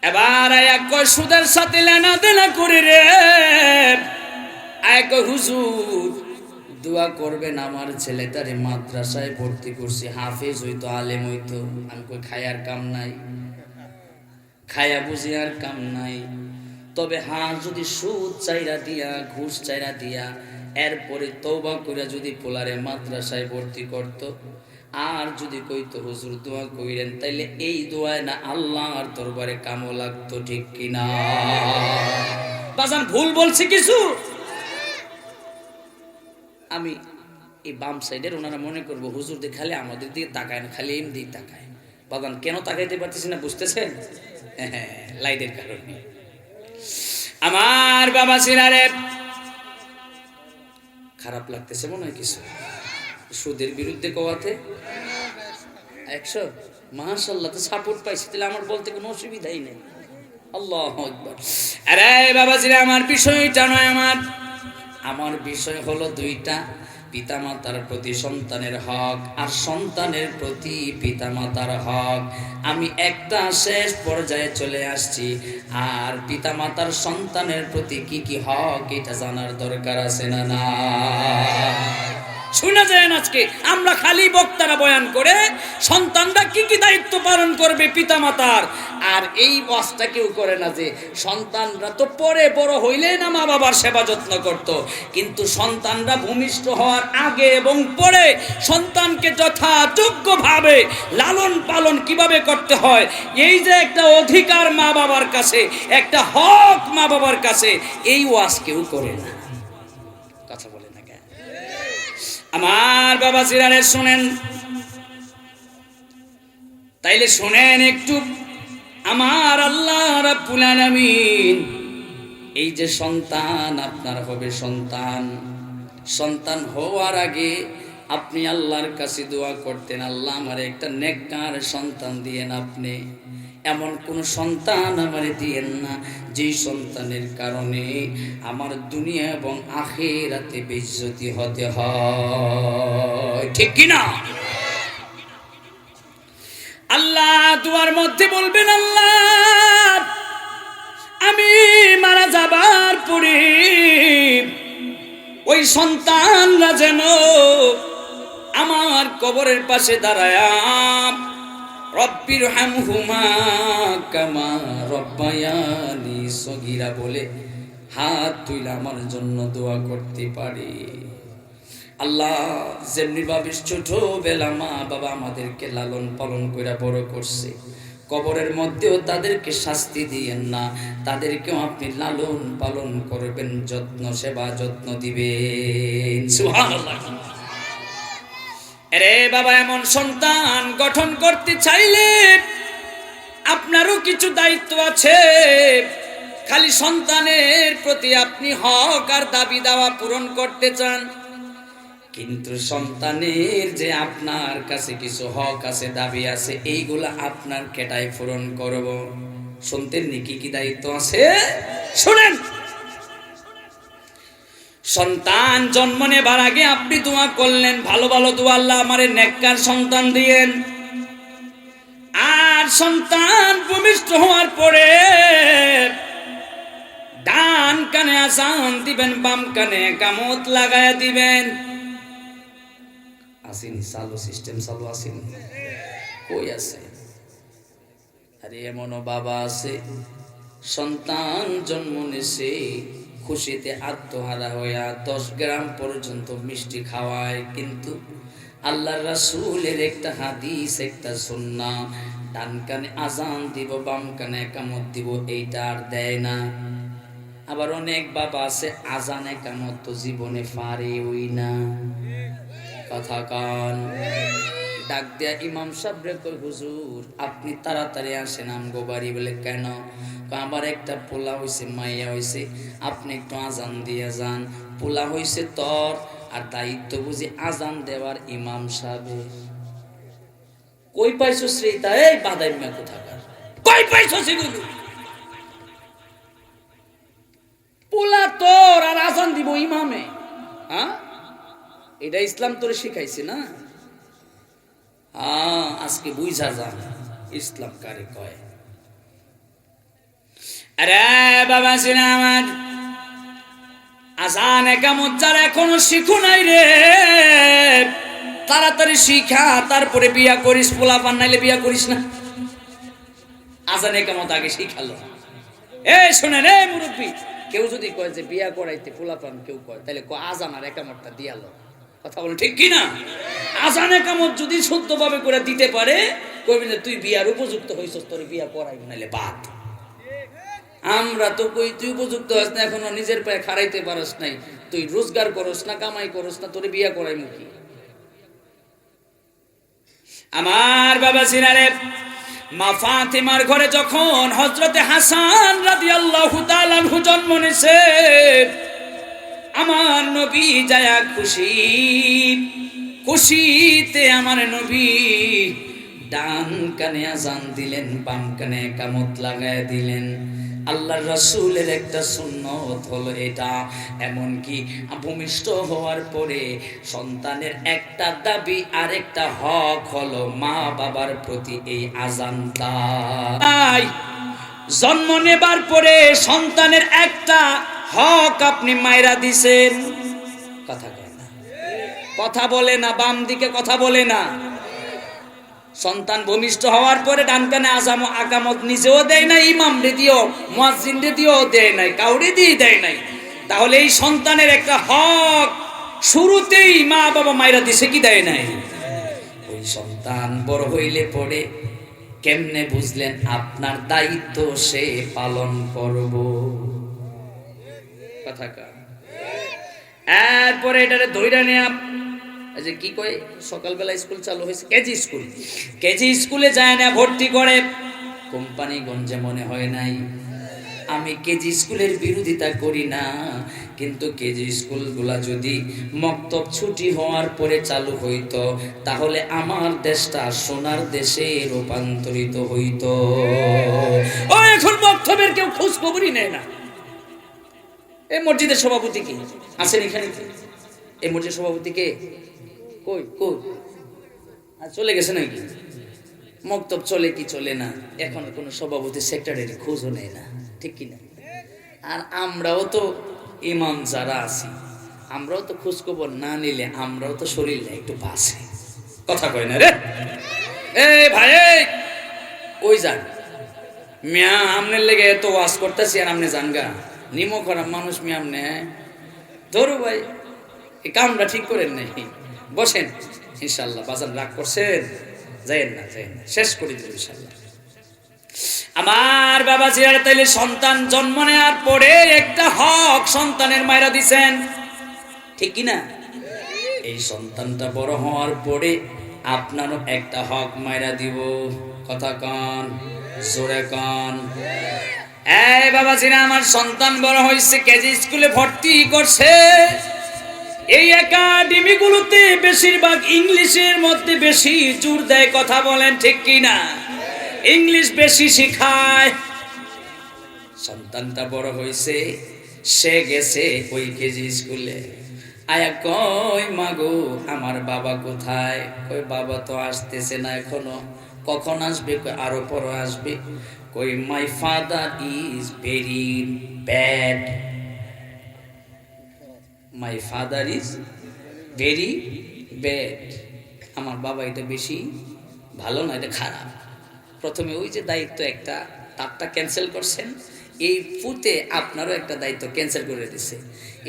এবার এক সুদের সাথে লেনা দেনা করে রে, এক হুজুর দোয়া করবেন আমার ছেলেটারে মাদ্রাসায় ভর্তি করছি, হাফেজ হইতো, আলেম হইতো। আমি কই খায়ার কাম নাই, খায়া বুঝি আর কাম নাই। তবে হ্যাঁ, যদি সুদ চাইরা দিয়া, ঘুষ চাইরা দিয়া, এরপরে তওবা কইরা যদি পোলারে মাদ্রাসায় ভর্তি করত, আর যদি কইতো হুজুর দোয়া কইরেন, তাইলে এই দোয়ায় না আল্লাহর দরবারে কামও লাগতো, ঠিক কিনা? বাজান ভুল বলছি কিছু? আমি এই বাম সাইডের ওনারা মনে করবো হুজুর দিয়ে খালি আমাদের দিকে তাকায় না, খালি এমনি তাকায়। বাগান কেন তাকাইতে পারতেছি না বুঝতেছেন? হ্যাঁ, লাইটের কারণে। আমার বাবা সিনারে খারাপ লাগতেছে মনে হয় কিছু সুদের বিরুদ্ধে কোয়াতে 100 মাশাআল্লাহ, তো সাপোর্ট পাইছি, তাহলে আমার বলতে কোনো অসুবিধাই নেই। আল্লাহু আকবার। আরে বাবা জিরা, আমার বিষয়টা নয়, আমার বিষয় হলো দুইটা: পিতামাতার প্রতি সন্তানের হক আর সন্তানের প্রতি পিতামাতার হক। আমি একটা শেষ পর্যায়ে চলে আসছি, আর পিতামাতার সন্তানের প্রতি কি কি হক এটা জানার দরকার আছে না? না শুনে যায় আজকে আমরা খালি বক্তারা বয়ান করে সন্তানরা কি কি দায়িত্ব পালন করবে পিতামাতার, আর এই ওয়াজটা কেউ করে না যে সন্তানরা তো পরে বড় হইলে না মা বাবার সেবা যত্ন করত, কিন্তু সন্তানরা ভূমিষ্ঠ হওয়ার আগে এবং পরে সন্তানকে যথাযোগ্যভাবে লালন পালন কিভাবে করতে হয়, এই যে একটা অধিকার মা বাবার কাছে, একটা হক মা বাবার কাছে, এই ওয়াজ কেউ করে না। কথা বলে না কেন? আমার বাবা জিরারে শুনেন, তাইলে শুনেন একটু। আমার আল্লাহ রাব্বুল আলামিন এই যে সন্তান আপনার হবে, সন্তান হওয়ার আগে আপনি আল্লাহর কাছে দোয়া করতেন, আল্লাহ আমার একটা নেককার সন্তান দিয়েন। আপনি এমন কোন সন্তান আমারে দিয়েন না যেই সন্তানের কারণে আমার দুনিয়া এবং আখিরাতে বেইজ্জতি হতে হয়, ঠিক কি না? আল্লাহ দুয়ার মধ্যে বলবেন, আল্লাহ আমি মারা যাবার পরে ওই সন্তানরা যেন আমার কবরের পাশে দাঁড়ায়া রব্বির হামহুমা কামা রব্বায়ানি সগীরা বলে হাত তুলে আমার জন্য দোয়া করতে পারে। আল্লাহ যেমনি ভাবে ছোটবেলা মা বাবা আমাদেরকে লালন পালন করে বড় করছে, কবরের মধ্যেও তাদেরকে শাস্তি দিয়েন না, তাদেরকেও আপনি লালন পালন করবেন, যত্ন সেবা যত্ন দিবেন। সুবহানাল্লাহ। আরে বাবা, এমন সন্তান গঠন করতে চাইলে আপনারও কিছু দায়িত্ব আছে। খালি সন্তানের প্রতি আপনি হক আর দাবি দাওয়া পূরণ করতে চান, কিন্তু সন্তানের যে আপনার কাছে কিছু হক আছে, দাবি আছে, এইগুলা আপনার কেটাই পূরণ করব। শুনতেন নি কি কি দায়িত্ব আছে? শুনেন। সন্তান জন্ম নেবার আগে আপনি দোয়া করলেন, ভালো ভালো দোয়া, আল্লাহ আমারে নেককার সন্তান দিয়েন। আর সন্তান ভূমিষ্ঠ হওয়ার পরে ডান কানে আযান দিবেন, বাম কানে ইকামত লাগায়া দিবেন। আসেনি চালু সিস্টেম, চালু আসেনি? কই আছে? আরে এমনও বাবা আছে সন্তান জন্ম নিছে, খুশিতে আত্মহারা হইয়া 10 গ্রাম পর্যন্ত মিষ্টি খাওয়ায়, কিন্তু আল্লাহর রাসূলের একটা হাদিস, একটা সুন্নাহ, ডান কানে আযান দিব, বাম কানে ইকামত দিব, এইটা আর দেয় না। আবার অনেক বাবা আছে আযান ইকামত তো জীবনে পারেই না। কথা কান ডাক দেয়া ইমাম সাহেব রে কই, হুজুর আপনি তাড়াতাড়ি আসেন আমগো বাড়ি। বলে কেন? আমার একটা পোলা হইছে, মাইয়া হইছে, আপনি একটু আজান দিয়ে যান। পোলা হইছে তোর, আর দায়িত্ব বুঝি আজান দেওয়ার ইমাম সাহেবের। কই পাইছো শ্রীতা? এই বাদাইম্যা কোথাকার, কই পাইছো সেগুলো? পোলা তোর, আর আজান দিব ইমামে? হ্যাঁ, এটা ইসলাম তোরে শিখাইছে না? আজকে বুঝা যান ইসলাম কারে কয়। আরে বাবা সিনা আমার, আযান ইকামত যারা এখনো শিখো নাই রে, তাড়াতাড়ি শিখা, তারপরে বিয়া করিস। পোলা পান নাইলে বিয়া করিস না। আজান একামত আগে শিখালো। শোনেন মুরব্বী, কেউ যদি কয় যে বিয়া করাইতে পোলাপান কেউ কয়, তাহলে আজান আর একামতটা দিয়ালো। কথা বলেন ঠিক কিনা? আজান একামত যদি শুদ্ধভাবে করে দিতে পারে, কইবেন যে তুই বিয়ার উপযুক্ত হইছস, তোর বিয়া করাইব, নাইলে বাদ। আমরা তো কই তুই উপযুক্ত হস না, এখনো নিজের পায়ে খাড়াইতে পারস নাই, তুই রোজগার করস না, কামাই করস না, তোর বিয়া করাইব কি? আমার বাবা সিনারে, মা ফাতেমার ঘরে যখন হযরতে হাসান রাদিয়াল্লাহু তাআলা আনহু জন্ম নিছে, আমার নবী যায়া খুশিতে আমার নবী ডান কানে আজান দিলেন, বাম কানে একামত লাগায় দিলেন। আল্লাহর রাসূলের একটা সুন্নত হলো এটা। এমনকি ভূমিষ্ঠ হওয়ার পরে সন্তানের একটা দাবি আর একটা হক হলো মা বাবার প্রতি এই আজানটা। জন্ম নেবার পরে সন্তানের একটা হক আপনি মাইরা দিছেন। কথা কয় না, কথা বলে না, বাম দিকে কথা বলে না। সন্তান ভূমিষ্ঠ হওয়ার পরে ডান কানে আজান আকামত নিজেও দেয় নাই, ইমাম রে দিও, মুয়াজ্জিন রে দিও দেয় নাই, কাউরে দিয়ে দেয় নাই। তাহলে এই সন্তানের একটা হক শুরুতেই মা বাবা মাইরা দিছে কি দেয় নাই? ওই সন্তান বড় হইলে পরে কেমনে বুঝলেন আপনার দায়িত্ব সে পালন করব? কথা কা এরপরে এটারে ধইরা নেয়া, যে কি কয়, সকালবেলা স্কুল চালু হয়েছে, কেজি স্কুলে যায় না, ভর্তি করে। কোম্পানিগঞ্জে মনে হয় নাই। আমি কেজি স্কুলের বিরোধিতা করি না, কিন্তু কেজি স্কুলগুলা যদি মক্তব ছুটি হওয়ার পরে চালু হইতো, তাহলে আমার দেশটা সোনার দেশে রূপান্তরিত হইতো। ও এখন মক্তবের কেউ খোঁজ খবরই নেয় না। এই মসজিদের সভাপতি কি আছেন এখানে? এই মসজিদের সভাপতি কে? কই কই চলে গেছে নাকি? মক্তব চলে কি চলে না, এখন কোন সভাপতি সেক্রেটারি খোঁজও নেয় না, ঠিক কিনা? আর আমরাও তো ইমাম যারা আছি, আমরাও তো খোঁজ খবর না নিলে আমরাও তো শরীর একটু বাসে। কথা কয় না রে? ভাই কই যান মিয়া? আমনের লেগে এত ওয়াজ করতেছি আর আপনি যান গা? নিমো খারাপ মানুষ মিয়া আমনে। ধরো ভাই, এই কামটা ঠিক করেন নাই, বসেন ইনশাল্লাহ। বাজান রাগ করছেন, যাইয়েন না, শেষ করে দিল ইনশাল্লাহ। আমার বাবা জিয়ার, তাইলে সন্তান জন্ম নেওয়ার পরে একটা হক সন্তানের মায়েরা দিছেন, ঠিক কিনা? এই সন্তানটা বড় হওয়ার পরে আপনারও একটা হক মায়েরা দিব। কথা কান, জোরে কান। বাবা জিরা, আমার সন্তান বড় হয়েছে, কেজি স্কুলে ভর্তি করছে। এই একাডেমি গুলোতে বেশিরভাগ ইংলিশের মধ্যে বেশি জোর দেয়। কথা বলেন ঠিক কিনা? ইংলিশ বেশি শিখায়। সন্তানটা বড় হয়েছে, সে গেছে ওই কেজি স্কুলে। আয়া কই মাগো আমার বাবা কোথায়? কই বাবা তো আসতেছে না এখনো। কখন আসবে? আরো পরে আসবে। কই my father is very bad, my father is very bad. আমার বাবা এটা বেশি ভালো না, এটা খারাপ। প্রথমে ওই যে দায়িত্ব একটা তারটা ক্যান্সেল করছেন, এই ফুতে আপনারও একটা দায়িত্ব ক্যান্সেল করে দিছে।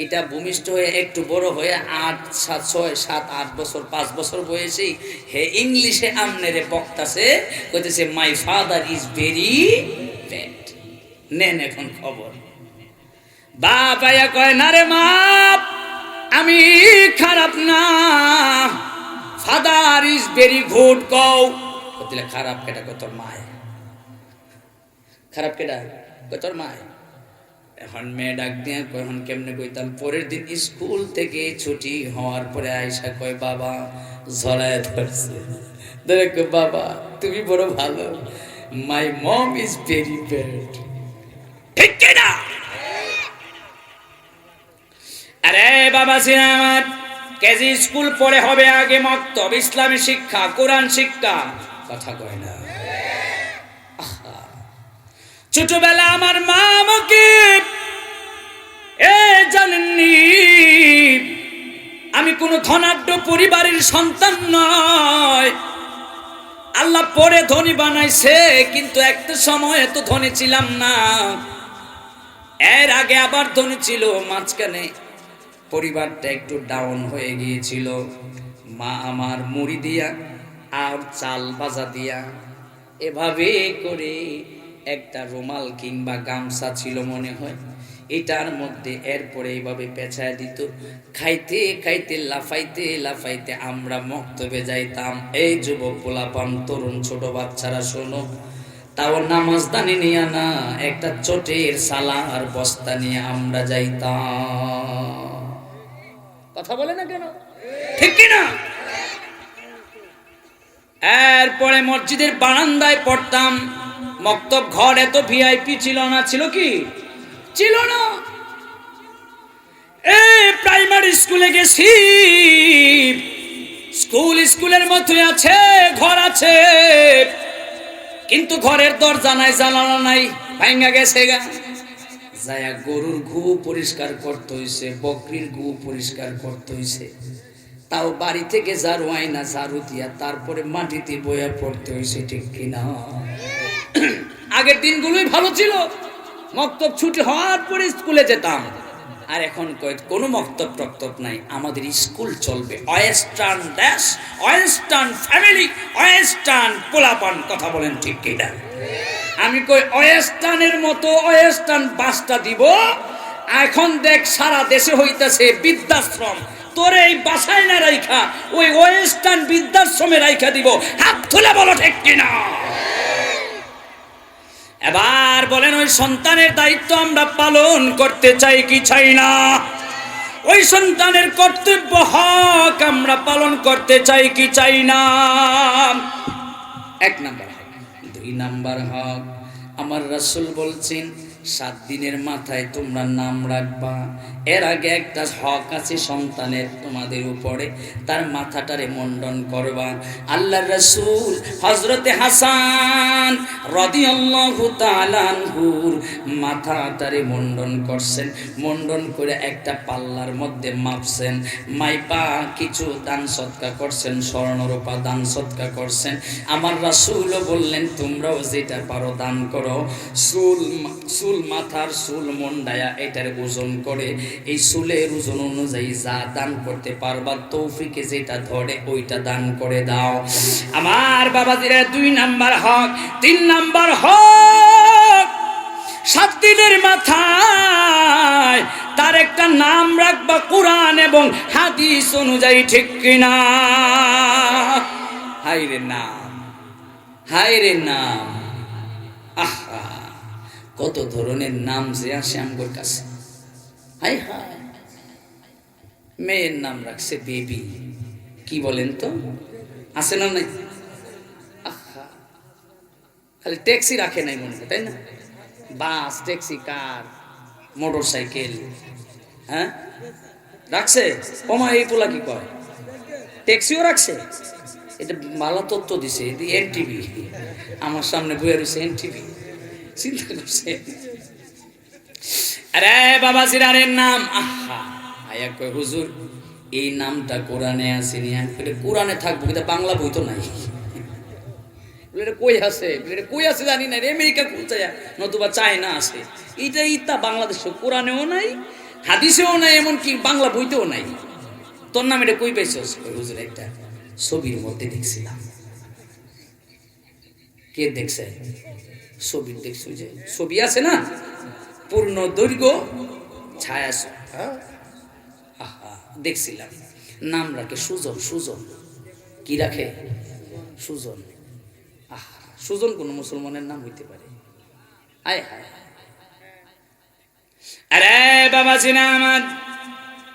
এটা ভূমিষ্ঠ হয়ে একটু বড় হয়ে 6-7-8 বছর 5 বছর বয়সেই হে ইংলিশে আমনেরে বক্তাছে, কইতেছে my father is very bad. নেন এখন খবর। বাবায়া কয় না রে মা, আমি খারাপ না, ফাদার ইজ ভেরি গুড। কও কইলে খারাপ কেটা? কয় তোর মায়। খারাপ কেটা? কয় তোর মায়। এখন মেয়ে ডাক দিয়ে কয় এখন কেমনে কইতাম? পরের দিন স্কুল থেকে ছুটি হওয়ার পরে আয়সা কয় বাবা ঝরায় ধরছে, ধরে কয় বাবা তুমি বড় ভালো, মাই মম ইজ ভেরি ব্যাড। ঠিক কিনা? আরে বাবা সিনা, আমার কেজি স্কুল পড়ে হবে আগে মক্তব, ইসলামী শিক্ষা, কোরআন শিক্ষা। কথা কয় না? ছোটবেলা আমার মা আমাকে জানেননি, আমি কোন ধনাঢ্য পরিবারের সন্তান নয়। আল্লাহ পরে ধনী বানাইছে, কিন্তু একটা সময় এত ধনী ছিলাম না। এর আগে আবার ধনী ছিল, মাঝখানে পরিবারটা একটু ডাউন হয়ে গিয়েছিল। মা আমার মুড়ি দিয়া আর চাল ভাজা দিয়া এভাবে করে একটা রুমাল কিংবা গামছা ছিল মনে হয়, এটার মধ্যে এরপরে এইভাবে পেঁচায় দিত। খাইতে খাইতে লাফাইতে লাফাইতে আমরা মক্তবে যাইতাম। এই যুবক পোলাপান, তরুণ ছোট বাচ্চারা শোনো, তাও নামাজদানি নিয়ে না, একটা চটের সালার বস্তা নিয়ে আমরা যাইতাম। কথা বলে না কেন, ঠিক কিনা? এরপরে মসজিদের বারান্দায় পড়তাম। মক্তব ঘর এত ভিআইপি ছিল না, ছিল কি ছিল না। প্রাইমারি স্কুলে গেছি, স্কুলের মতোই আছে, ঘর আছে, কিন্তু ঘরের দরজা নাই, জানালা নাই, ভাঙ্গা গেছে গা। যায়া গরুর গু পরিষ্কার করতে হইছে, বকরির গু পরিষ্কার করতে হইছে, তাও বাড়ি থেকে ঝাড়ু আইনা ঝাড়ু দিয়া তারপরে মাটিতে বইয়া পড়তে হইছে, ঠিক কিনা? আগের দিনগুলোই ভালো ছিল। মক্তব ছুটি হওয়ার পরে স্কুলে যেতাম। আর এখন কোনো মক্তব টক্তব নাই, আমাদের স্কুল চলবে। ওয়েস্টার্ন দেশ, ওয়েস্টার্ন ফ্যামিলি, ওয়েস্টার্ন পোলাপান। কথা বলেন ঠিক কিনা? আমি কই ওয়েস্টার্নের মতো ওয়েস্টার্ন বাসটা দিব। এখন দেখ সারা দেশে হইতাছে বৃদ্ধাশ্রম, তোরে এই বাসায় না রাইখা ওই ওয়েস্টার্ন বৃদ্ধাশ্রমে রাইখা দিব। হাত তুলে বলো ঠিক কিনা? এবার বলেন, ওই সন্তানের দায়িত্ব আমরা পালন করতে চাই কি চাই না? ওই সন্তানের কর্তব্য হক আমরা পালন করতে চাই কি চাই না? এক নাম্বার হক। দুই নাম্বার হক, আমার রাসূল বলছেন 7 দিনের মাথায় তোমরা নাম রাখবা। এর আগে একটা হক আছে সন্তানের তোমাদের উপরে, তার মাথাটারে মুন্ডন করবা। আল্লাহর রাসূল হযরতে হাসান রাদিয়াল্লাহু তাআলা আনহুর মাথাটারে মুন্ডন করছেন। মুন্ডন করে একটা পাল্লার মধ্যে মাপছেন, মাইপা কিছু দান সদকা করছেন, স্বর্ণ রূপা দান সদকা করছেন। আমার রাসূলও বললেন তোমরাও যেটা পারো দান করো। চুল মাথার চুল মন্ডায়া এটার ওজন করে, এই চুলের ওজন অনুযায়ী যা দান করতে পারবা, তৌফিকে যেটা ধরে ওইটা দান করে দাও। আমার বাবাজিরা, 2 নাম্বার হক। 3 নাম্বার হক, 7 দিনের মাথায় তার একটা নাম রাখবা কোরআন এবং হাদিস অনুযায়ী, ঠিক কিনা? হায়রে নাম, হায়রে নাম, আহা কত ধরনের নাম যে আসে আমার কাছে। হাই হাই, মেয়ের নাম রাখছে বেবি, কি বলেন তো? আছে না নাই? আহা, খালি ট্যাক্সি রাখে নাই মনে হয়, তাই না? বাস, ট্যাক্সি, কার, মোটর সাইকেল, হ্যাঁ রাখছে। ওমা এই পোলা কি কয়, ট্যাক্সিও রাখছে। এটা ভালো তথ্য দিছে। এনটিভি আমার সামনে বইয়া রয়েছে, এনটিভি। চিন্তা করছে, আরে বাবা জিরারের নাম। আহা, আয়া কয় হুজুর এই নামটা কোরআনে আসেনি। আমি বলি কোরআনে থাকবো, কিন্তু বাংলা বই তো নাই। এটা কই আছে, এটা কই আছে জানি না, আমেরিকা কোথায়, নতুবা চায়না আছে। এটা ইতা বাংলাদেশে কোরআনেও নাই, হাদিসেও নাই, এমনকি বাংলা বইতেও নাই। তোর নাম এটা কই পাইছস? হুজুর একটা ছবির মধ্যে দেখছিলাম। কে দেখছে? ছবি দেখছো, যে ছবি আছে না, পূর্ণ দৈর্ঘ্য ছায়া, দেখছিলাম। নাম রাখে সুজন। সুজন কি রাখে? সুজন। আহা, সুজন কোন মুসলমানের নাম হইতে পারে? আয় হায়। আরে বাবা জিনা আমার,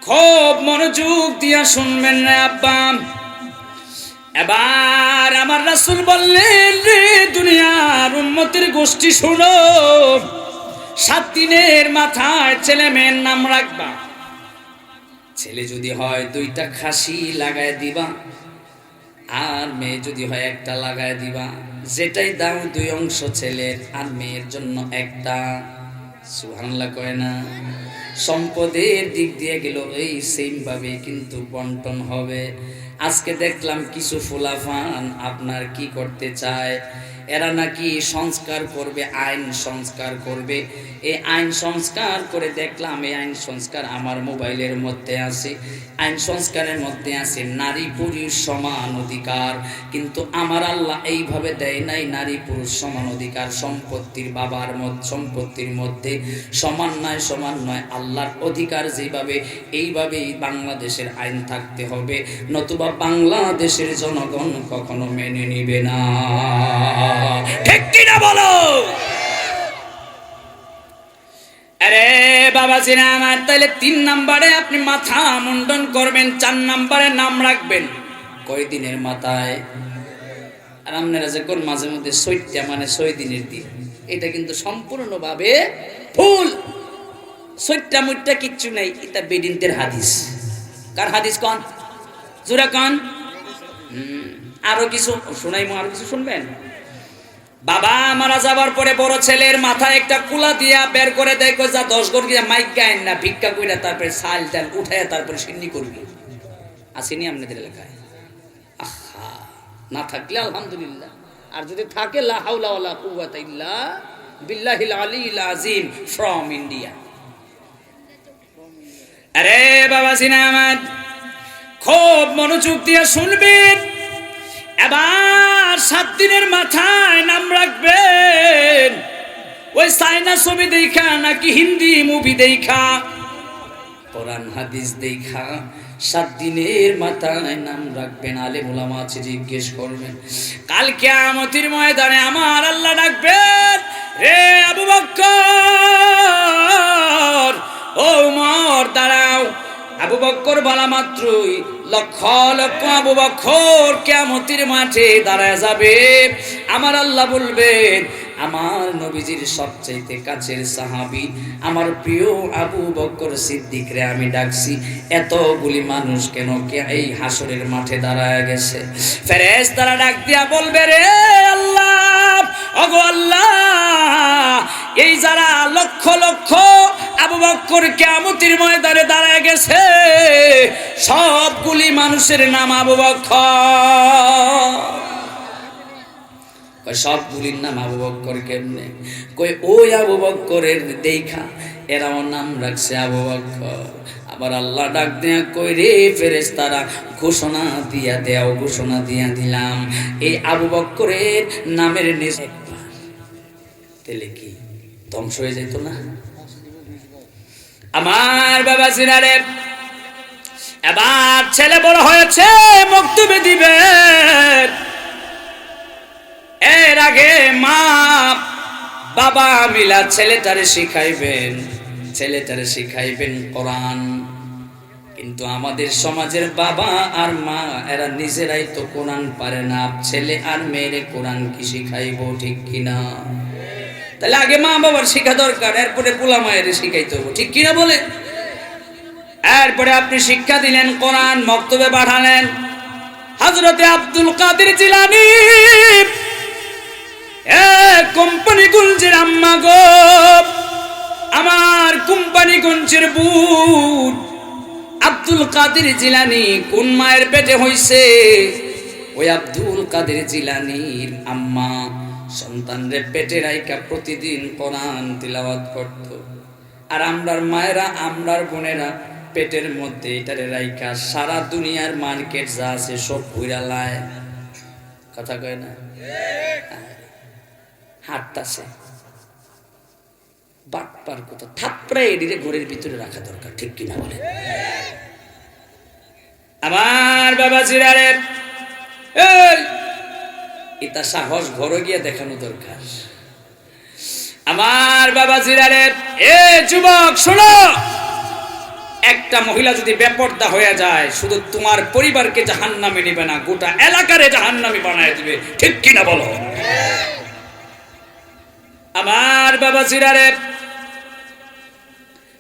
খুব মনোযোগ দিয়া শুনবেন না আব্বা। এবার আমার রাসূল বললেন, রে দুনিয়ার উম্মতের গোষ্ঠী শোনো, 7 দিনের মাথায় ছেলে মেয়ের নাম রাখবা। ছেলে যদি হয় 2টা খাসি লাগায় দিবা, আর মেয়ে যদি হয় 1টা লাগায় দিবা। যেটাই দাও 2 অংশ ছেলের আর মেয়ের জন্য 1টা। সুবহানাল্লাহ কয় না? সম্পদের দিক দিয়ে গেল এই সেম ভাবে কিন্তু বন্টন হবে। আজকে দেখলাম কিছু ফুলাফান আপনার কি করতে চায়, এরা নাকি সংস্কার করবে, আইন সংস্কার করবে। এই আইন সংস্কার করে দেখলাম, এই আইন সংস্কার আমার মোবাইলের মধ্যে আছে। আইন সংস্কারের মধ্যে আছে নারী পুরুষ সমান অধিকার, কিন্তু আমার আল্লাহ এইভাবে দেয় নাই নারী পুরুষ সমান অধিকার। সম্পত্তির মধ্যে সমান নয় আল্লাহর অধিকার যেভাবে, এইভাবেই বাংলাদেশের আইন থাকতে হবে, নতুবা বাংলাদেশের জনগণ কখনো মেনে নিবে না। ঠিক কিনা বলো? আরে বাবাজিরা আমার, তাহলে 3 নম্বরে আপনি মাথা মুন্ডন করবেন, 4 নম্বরে নাম রাখবেন। কয়দিনের মাথায়? আর আপনারা যে কোন মাঝে মধ্যে 6টা মানে 6 দিনের দিন, এটা কিন্তু সম্পূর্ণভাবে ভুল। 6টা মুটটা কিচ্ছু নাই, এটা বেদিনদের হাদিস। কার হাদিস কোন? জোরা কোন? আরো কিছু শোনাইমু, আরো কিছু শুনবেন? বাবা মারা যাবার পরে বড় ছেলের মাথায় একটা কুলা দিয়া বের করে দেয়, কই যা 10 গড় গিয়া মাইক গায়েন না, ভিক্ষা কইরা তারপরে চাল ডাল উঠায়া তারপরে সিন্নি করবি। আসেনি আপনাদের এলাকায়? আহা, না থাকলে আলহামদুলিল্লাহ, আর যদি থাকে লা হাওলা ওয়ালা কুওয়াতা ইল্লা বিল্লাহিল আলিয়্যিল আযীম ফ্রম ইন্ডিয়া। আরে বাবা জিনামাদ, খুব মনোযোগ দিয়ে শুনবেন। এবার 7 দিনের মাথায় নাম রাখবেন ওই চাইনা ছবি দেখা নাকি হিন্দি মুভি দেখা, কোরআন হাদিস দেখা 7 দিনের মাথায় নাম রাখবেন। আলেম ওলামা আছে, জিজ্ঞেস করবেন। কাল কিয়ামতের ময়দানে আমার আল্লাহ ডাকবেন, রে আবু বকর, ও উমর দাঁড়াও। আবু বকর বলা মাত্রই লক্ষ লক্ষ আবু বকর কিয়ামতের মাঠে দাঁড়ায় যাবে। আমার আল্লাহ বলবেন, আমার নবীজির সবচাইতে কাছের সাহাবী আমার প্রিয় আবু বকর সিদ্দিক রে আমি ডাকছি, এতগুলি মানুষ কেন এই হাসরের মাঠে দাঁড়ায় গেছে? ফেরেশতারা ডাক দিয়া বলবে, রে আল্লাহ, ওগো আল্লাহ, এই যারা লক্ষ লক্ষ আবু বকর কিয়ামতের ময়দানে দাঁড়ায় গেছে, সবগুলি মানুষের নাম আবু বকর। সবগুলির নাম আবু বকর কেমনে? কই ওই আবু বকরের দেখা এরাও নাম রাখছে আবু বকর। আবার আল্লাহ ডাক দেয়া, কই রে ফেরেশতারা ঘোষণা দিয়া দেও, ঘোষণা দিয়া দিলাম এই আবু বকরের নামের নিচে একবার তেলে কি ধ্বংস হয়ে যেত না? আমার বাবা জিনারে, এবার ছেলে বড় হয়েছে, মক্তবে দিবেন। এর আগে মা বাবা মিলা ছেলেটারে শিখাইবেন কোরআন। কিন্তু আমাদের সমাজের বাবা আর মা এরা নিজেরাই তো কোরআন পারে না, ছেলে আর মেয়েরে কোরআন কি শিখাইবো? ঠিক কিনা? তাহলে আগে মা বাবার শিখা দরকার, এরপরে পোলা মায়ের শিখাইতে হবে। ঠিক কিনা বলে? এরপরে আপনি শিক্ষা দিলেন কোরআন, মক্তবে পাঠালেন। হযরতে আব্দুল কাদের জিলানী, কোম্পানিগঞ্জের আম্মা গো, আমার কোম্পানিগঞ্জের বুট আব্দুল কাদের জিলানী কোন মায়ের পেটে হইছে? ওই আব্দুল কাদের জিলানীর আম্মা সন্তানরে পেটে রাইখা প্রতিদিন কোরআন তিলাওয়াত করত। আর আমরার মায়েরা, আমরার বোনেরা পেটের মধ্যে এটারে রাইখা সারা দুনিয়ার মার্কেট যা আছে সব ঘুরা লায়। কথা কয় না? হাঁটতাছে বাটপার কথা, থাপড়া এডিরে ঘরের ভিতরে রাখা দরকার। ঠিক কিনা বলে? আমার বাবা জিরারে, এটা সাহস ঘরে গিয়ে দেখানো দরকার। আমার বাবা জিরারে, এ যুবক শোনো, একটা মহিলা যদি বেপরদা হয়ে যায়, শুধু তোমার পরিবারকে জাহান্নামে নেবে না, গোটা এলাকারে জাহান্নামে বানায় দিবে। ঠিক কিনা বলো? আমার বাবা জিরারে,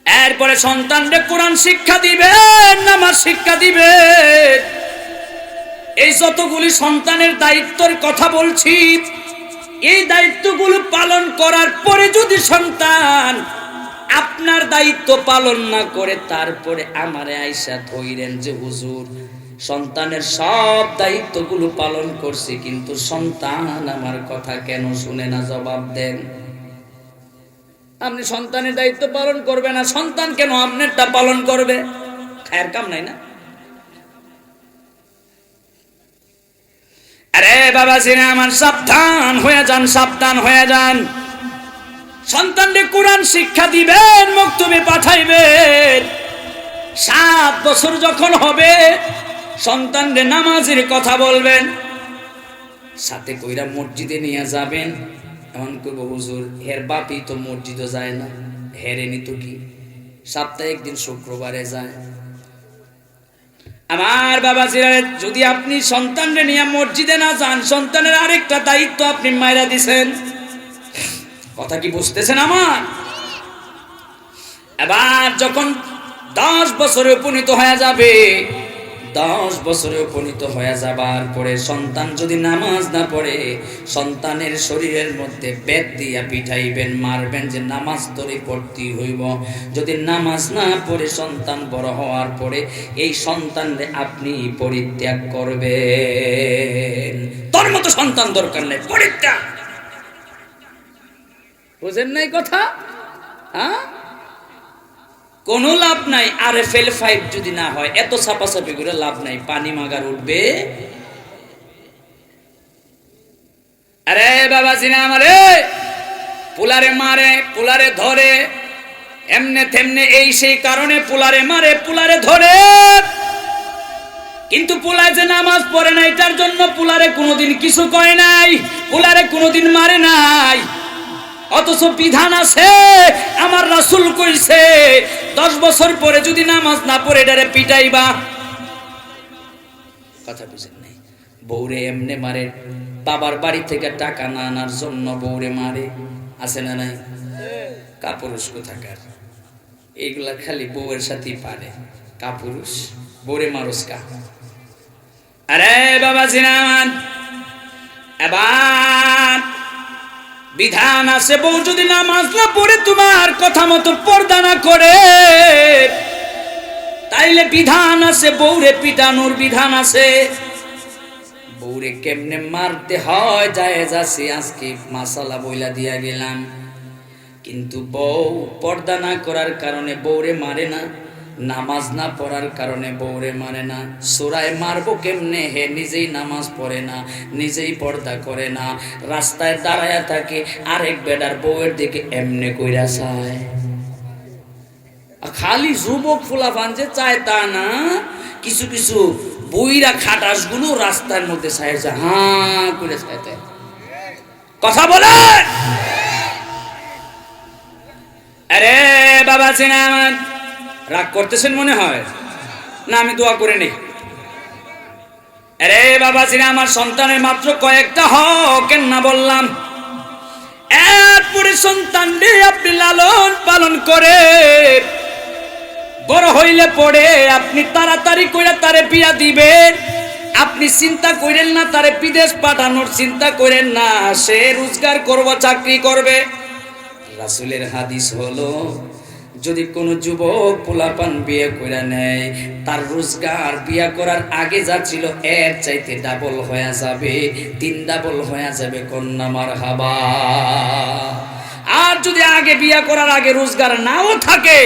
এরপরে সন্তানদের কোরআন শিক্ষা দিবেন, নামাজ শিক্ষা দিবেন। এই যতগুলি সন্তানের দায়িত্বের কথা বলছি, এই দায়িত্বগুলো পালন করার পরে যদি সন্তান আপনার দায়িত্ব পালন না করে তারপরে আমারে আইসা ধইরেন যে হুজুর সন্তানের সব দায়িত্বগুলো পালন করছি, কিন্তু সন্তান আমার কথা কেন শুনে না, জবাব দেন। আপনি সন্তানের দায়িত্ব পালন করবে না, সন্তান কেন আপনারটা পালন করবে? খায়ের কাম নাই না? আরে বাবা জিনে আমার, সাবধান হয়ে যান, সাবধান হয়ে যান। সন্তানকে কোরআন শিক্ষা দিবেন, মক্তবে পাঠাইবেন। 7 বছর যখন হবে সন্তানকে নামাজের কথা বলবেন, সাথে কইরা মসজিদে নিয়ে যাবেন। এমন করবো হুজুর হের বাপি তো মসজিদও যায় না, হেরে নিত কি, সপ্তাহে একদিন শুক্রবারে যায়। আমার বাবাজিরা, যদি আপনি সন্তানকে নিয়ে মসজিদে না যান, সন্তানের আরেকটা দায়িত্ব আপনি মাইরা দিছেন। কথা কি বুঝতেছেন আমার? এবার যখন 10 বছরে উপনীত হয়ে যাবে, 10 বছরে উপনীত হয়ে যাবার পরে সন্তান যদি নামাজ না পড়ে, সন্তানের শরীরের মধ্যে বেত দিয়া পিঠাইবেন, মারবেন যে নামাজ তোরে পড়তে হইব। যদি নামাজ না পড়ে সন্তান বড় হওয়ার পরে এই সন্তানরে আপনি পরিত্যাগ করবেন। তোর মতো সন্তান দরকার নেই, পরিত্যাগ। বুঝেন নাই কথা? হ্যাঁ, কোনো লাভ নাই। RFL 5 যদি না হয়, এত ছাপাছাপি করে লাভ নাই, পানি মাগার উঠবে। আরে বাবা জিনা আমারে, পুলারে মারে, পুলারে ধরে, এমনে তেমনে এই সেই কারণে পুলারে মারে, পুলারে ধরে। কিন্তু পুলায় যে নামাজ পড়ে না, এটার জন্য পুলারে কোনোদিন কিছু কয় নাই, পুলারে কোনোদিন মারে নাই। অথচ বিধান আছে, আমার রাসূল কইছে 10 বছর পরে যদি নামাজ না পড়ে এটারে পিটাইবা। কথা বুঝেন নাই? বউরে এমনে মারে, বাবার বাড়ি থেকে টাকা না আনার জন্য বউরে মারে, আছে না নাই? কাপুরুষ কোথাকার, এইগুলা খালি বউয়ের সাথেই পারে। কাপুরুষ, বউরে মারুস কা? আরে বাবা জিনামান, এবার বিধান আছে, বউ যদি নামাজ না পড়ে তোমার কথা মতো পর্দা না করে, তাইলে বিধান আছে বউরে পিটানোর বিধান আছে। বউরে কেমনে মারতে হয় জায়েজ আছে, আজকে মাসালা বইলা দিয়া গেলাম। কিন্তু বউ পর্দা না করার কারণে বউরে মারে না, নামাজ না পড়ার কারণে বউরে মারে না। সূরায় মারবো কেমনে? হে নিজেই নামাজ পড়ে না, নিজেই পর্দা করে না, রাস্তায় দাঁড়ায়া থাকে, আরেক বেডার বউয়ের দিকে এমনে কইরা চায়। খালি যুবক ফুলাফান যে চায় তা না, কিছু কিছু বইরা খাটাস গুলো রাস্তার মধ্যে চাইছে, হাঁ করে চাইতে। কথা বলে। আরে বাবা সিনামান, রাগ করতেছেন মনে হয় না? আমি দোয়া করে নেই। আরে বাবা জিনা, আমার সন্তানের মাত্র কয়েকটা হকের না বললাম। এরপরে সন্তানকে আপনি লালন পালন করে বড় হইলে পড়ে আপনি তাড়াতাড়ি করে তারে বিয়া দিবেন। আপনি চিন্তা করেন না তারে বিদেশ পাঠানোর, চিন্তা করেন না সে রোজগার করব, চাকরি করবে। রাসূলের হাদিস হলো, যদি কোনো যুবক পোলাপান বিয়ে করে নেয়, তার রোজগার বিয়ে করার আগে যা ছিল এর চাইতে ডাবল হয়ে যাবে, 3 ডাবল হয়ে যাবে। কন্যা মারহাবা। আর যদি আগে বিয়ে করার আগে রোজগার নাও থাকে,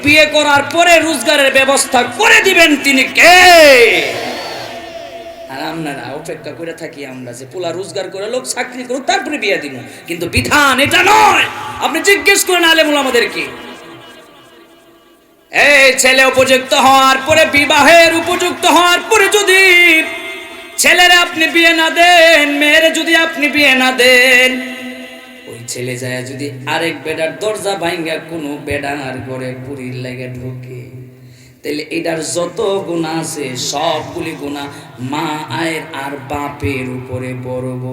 বিয়ে করার পরে রোজগারের ব্যবস্থা করে দিবেন তিনি কে? আর আমরা অপেক্ষা করে থাকি আমরা যে পোলা রোজগার করে লোক চাকরি করুক তারপরে বিয়ে দিব। কিন্তু বিধান এটা নয়। আপনি জিজ্ঞেস করেন আলেম ওলামাদেরকে, এই ছেলে উপযুক্ত হওয়ার পরে, বিবাহের উপযুক্ত হওয়ার পরে যদি ছেলেরে আপনি বিয়ে না দেন, মেয়েরে যদি আপনি বিয়ে না দেন, ওই ছেলে যায় যদি আরেক বেডার দরজা ভাঙ্গা কোনো বেডার ঘরে পুরীর লেগে ঢোকে, তাহলে এটার যত গুনাহ আছে সবগুলি গুনাহ মা আয়ের আর বাপের উপরে পড়ব।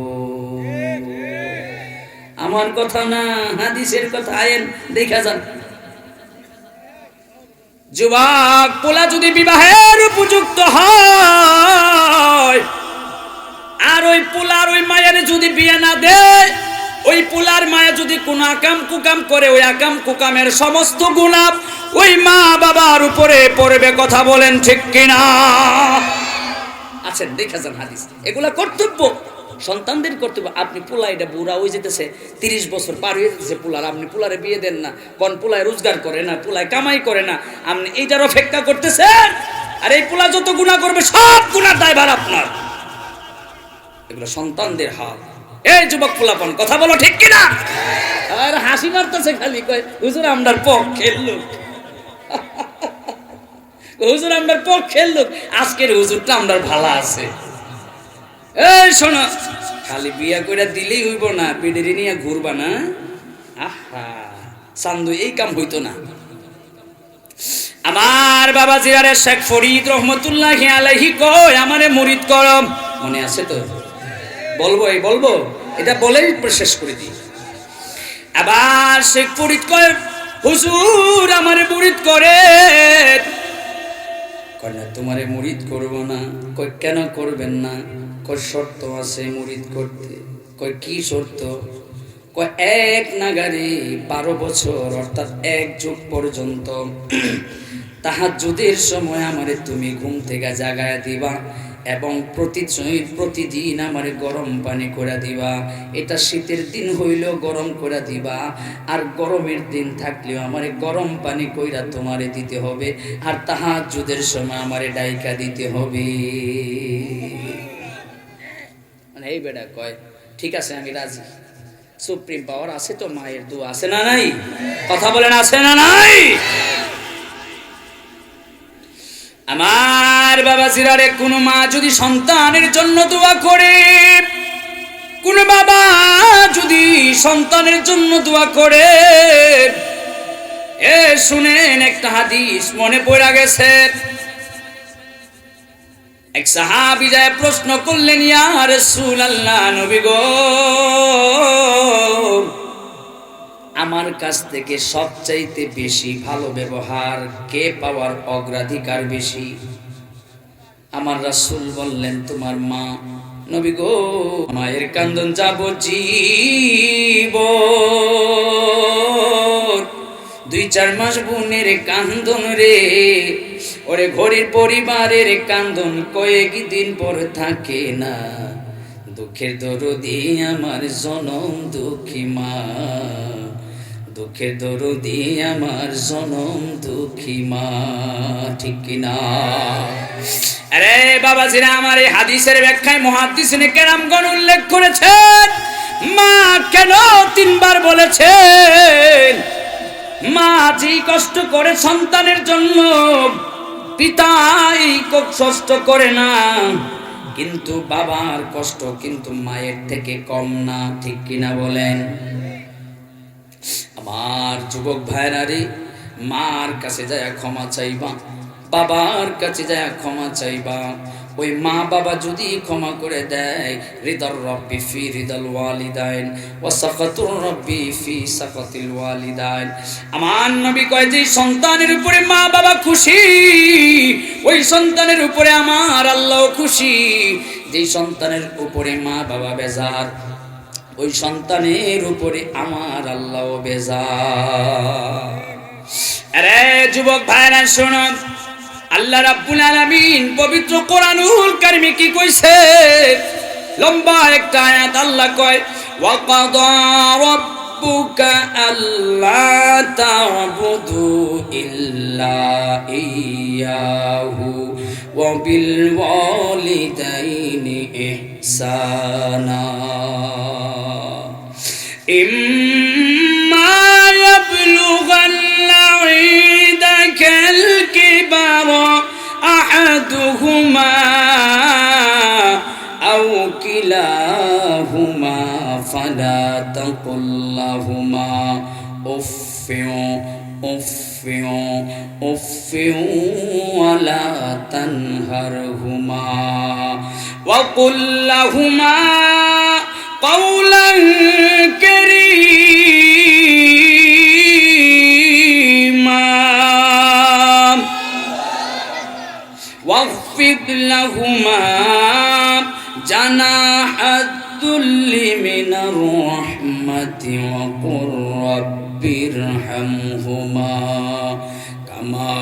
আমার কথা না, হাদিসের কথা। আয়েন দেখা যান। যুবক পোলা যদি বিবাহের উপযুক্ত হয় আর ওই পোলার ওই মায়ের যদি বিয়ে না দেয়, ওই পোলার মায়ের যদি কোনো আকাম কুকাম করে ওই আকাম কুকামের সমস্ত গুনাহ ওই মা বাবার উপরে পড়বে। কথা বলেন ঠিক কিনা? আচ্ছা দেখেছেন হাদিস, এগুলা কর্তব্য, সন্তানদের কর্তব্য। আপনি পোলা এটা বুড়া হয়ে যেতেছে, 30 বছর পার হয়ে যেতেছে পোলার, আপনি পোলারে বিয়ে দেন না, কোন পোলায় রোজগার করে না, পোলায় কামাই করে না, আপনি এইটার অপেক্ষা করতেছেন। আর এই পোলা যত গুনাহ করবে সব গুনার দায়ভার আপনার। এগুলো সন্তানদের হাত। এই যুবক পোলাপন কথা বলো ঠিক কিনা? আর হাসি মারতেছে খালি, কয় হুজুর আমরার পক্ষের লোক, হুজুর আমরার পক্ষের লোক। আজকের হুজুরটা আমরার ভালো আছে। এই শোনো, খালি বিয়া করে দিলেই হইব না, পেডেরি নিয়ে ঘুরবা না। আহা চান্দু, এই কাম হইতো না। আমার বাবা জিয়ারে শেখ ফরিদ রহমতুল্লাহি আলাইহি কয় আমারে মুরিদ করো। মনে আছে তো? বলবো এটা বলেই শেষ করে দিই। আবার শেখ ফরিদ কয় হুজুর আমারে মুরিদ করে। কয় না তোমারে মুরিদ করব না। কয় কেন করবেন না? কয় শর্ত আছে মুরিদ করতে। কয় কি শর্ত? কয় এক নাগারে 12 বছর অর্থাৎ 1 যুগ পর্যন্ত তাহাজ্জুদের সময় আমারে তুমি ঘুম থেকে জাগায়া দিবা এবং প্রতিদিন আমারে গরম পানি করে দিবা। এটা শীতের দিন হইলেও গরম করে দিবা, আর গরমের দিন থাকলেও আমারে গরম পানি কইরা তোমারে দিতে হবে, আর তাহাজ্জুদের সময় আমারে ডাইকা দিতে হবে। মানে এই বেটা কয় ঠিক আছে আমি রাজি। সুপ্রিম পাওয়ার আছে তো, মায়ের দোয়া আছে না নাই? কথা বলেন আছে না নাই? আমার বাবা জিরারে, কোন মা যদি সন্তানের জন্য দোয়া করে, কোন বাবা যদি সন্তানের জন্য দোয়া করে, এ শুনেন একটা হাদিস মনে পড়ে গেছে। এক সাহাবী যায় প্রশ্ন করলেন, ইয়া রাসূলুল্লাহ, নবী গো আমার কাছ থেকে সবচাইতে বেশি ভালো ব্যবহার কে পাওয়ার অগ্রাধিকার বেশি? আমার রাসূল বললেন তোমার মা। নবী গো মায়ের কান্দন যাবজ্জীব, 2-4 মাস বোনের কান্দন রে, ওরে ঘরের পরিবারের কান্দন কয়েকদিন পর থাকে না। দুঃখের দরদি আমার জনম দুঃখী মা, দুঃখের দরদি আমার জনম দুঃখী মা। ঠিক কিনা? আরে বাবাজিরা, আমার এই হাদিসের ব্যাখ্যায় মুহাদ্দিসিনে কেরামগণ উল্লেখ করেছেন মা কেন 3 বার বলেছেন। মা যে কষ্ট করে সন্তানের জন্য, পিতাই কষ্ট করে না, কিন্তু বাবার কষ্ট কিন্তু মায়ের থেকে কম না। ঠিক কিনা বলেন? আমার যুবক ভাইরা রে, মার কাছে যায় ক্ষমা চাইবা, বাবার কাছে যায় ক্ষমা চাইবা। ওই মা বাবা যদি ক্ষমা করে দেয়, রিদার রব্বি ফি রিদাল ওয়ালিদাইন ওয়া সাকাতুর রব্বি ফি সাকাতিল ওয়ালিদাইন। আমার নবী কয় যে সন্তানের উপরে মা বাবা খুশি, ওই সন্তানের উপরে আমার আল্লাহ খুশি। যে সন্তানের উপরে মা বাবা বেজার, ওই সন্তানের উপরে আমার আল্লাহ বেজার। আরে যুবক ভাইরা শুনুন, আল্লাহ রাব্বুল আলামিন পবিত্র কোরআনুল কারীমে কি কইছে? লম্বা একটা আয়াত আল্লাহ কয়, ওয়া কাদা রাব্বুকা আল্লা তা'বুদু ইল্লা ইয়্যাহু ওয়া বিল ওয়ালিদাইনি ইহসানা। ইম্মা ইয়াবলুগান্না ইনদাকাল কিবারা আহাদুহুমা আও কিলাহুমা ফালা তাকুল লাহুমা উফফিন উফফিন উফফিন ওয়ালা তানহারহুমা ওয়া কুল লাহুমা কওলান কারীমা واخفض لهما جناح الذل من الرحمة وقل رب ارحمهما كما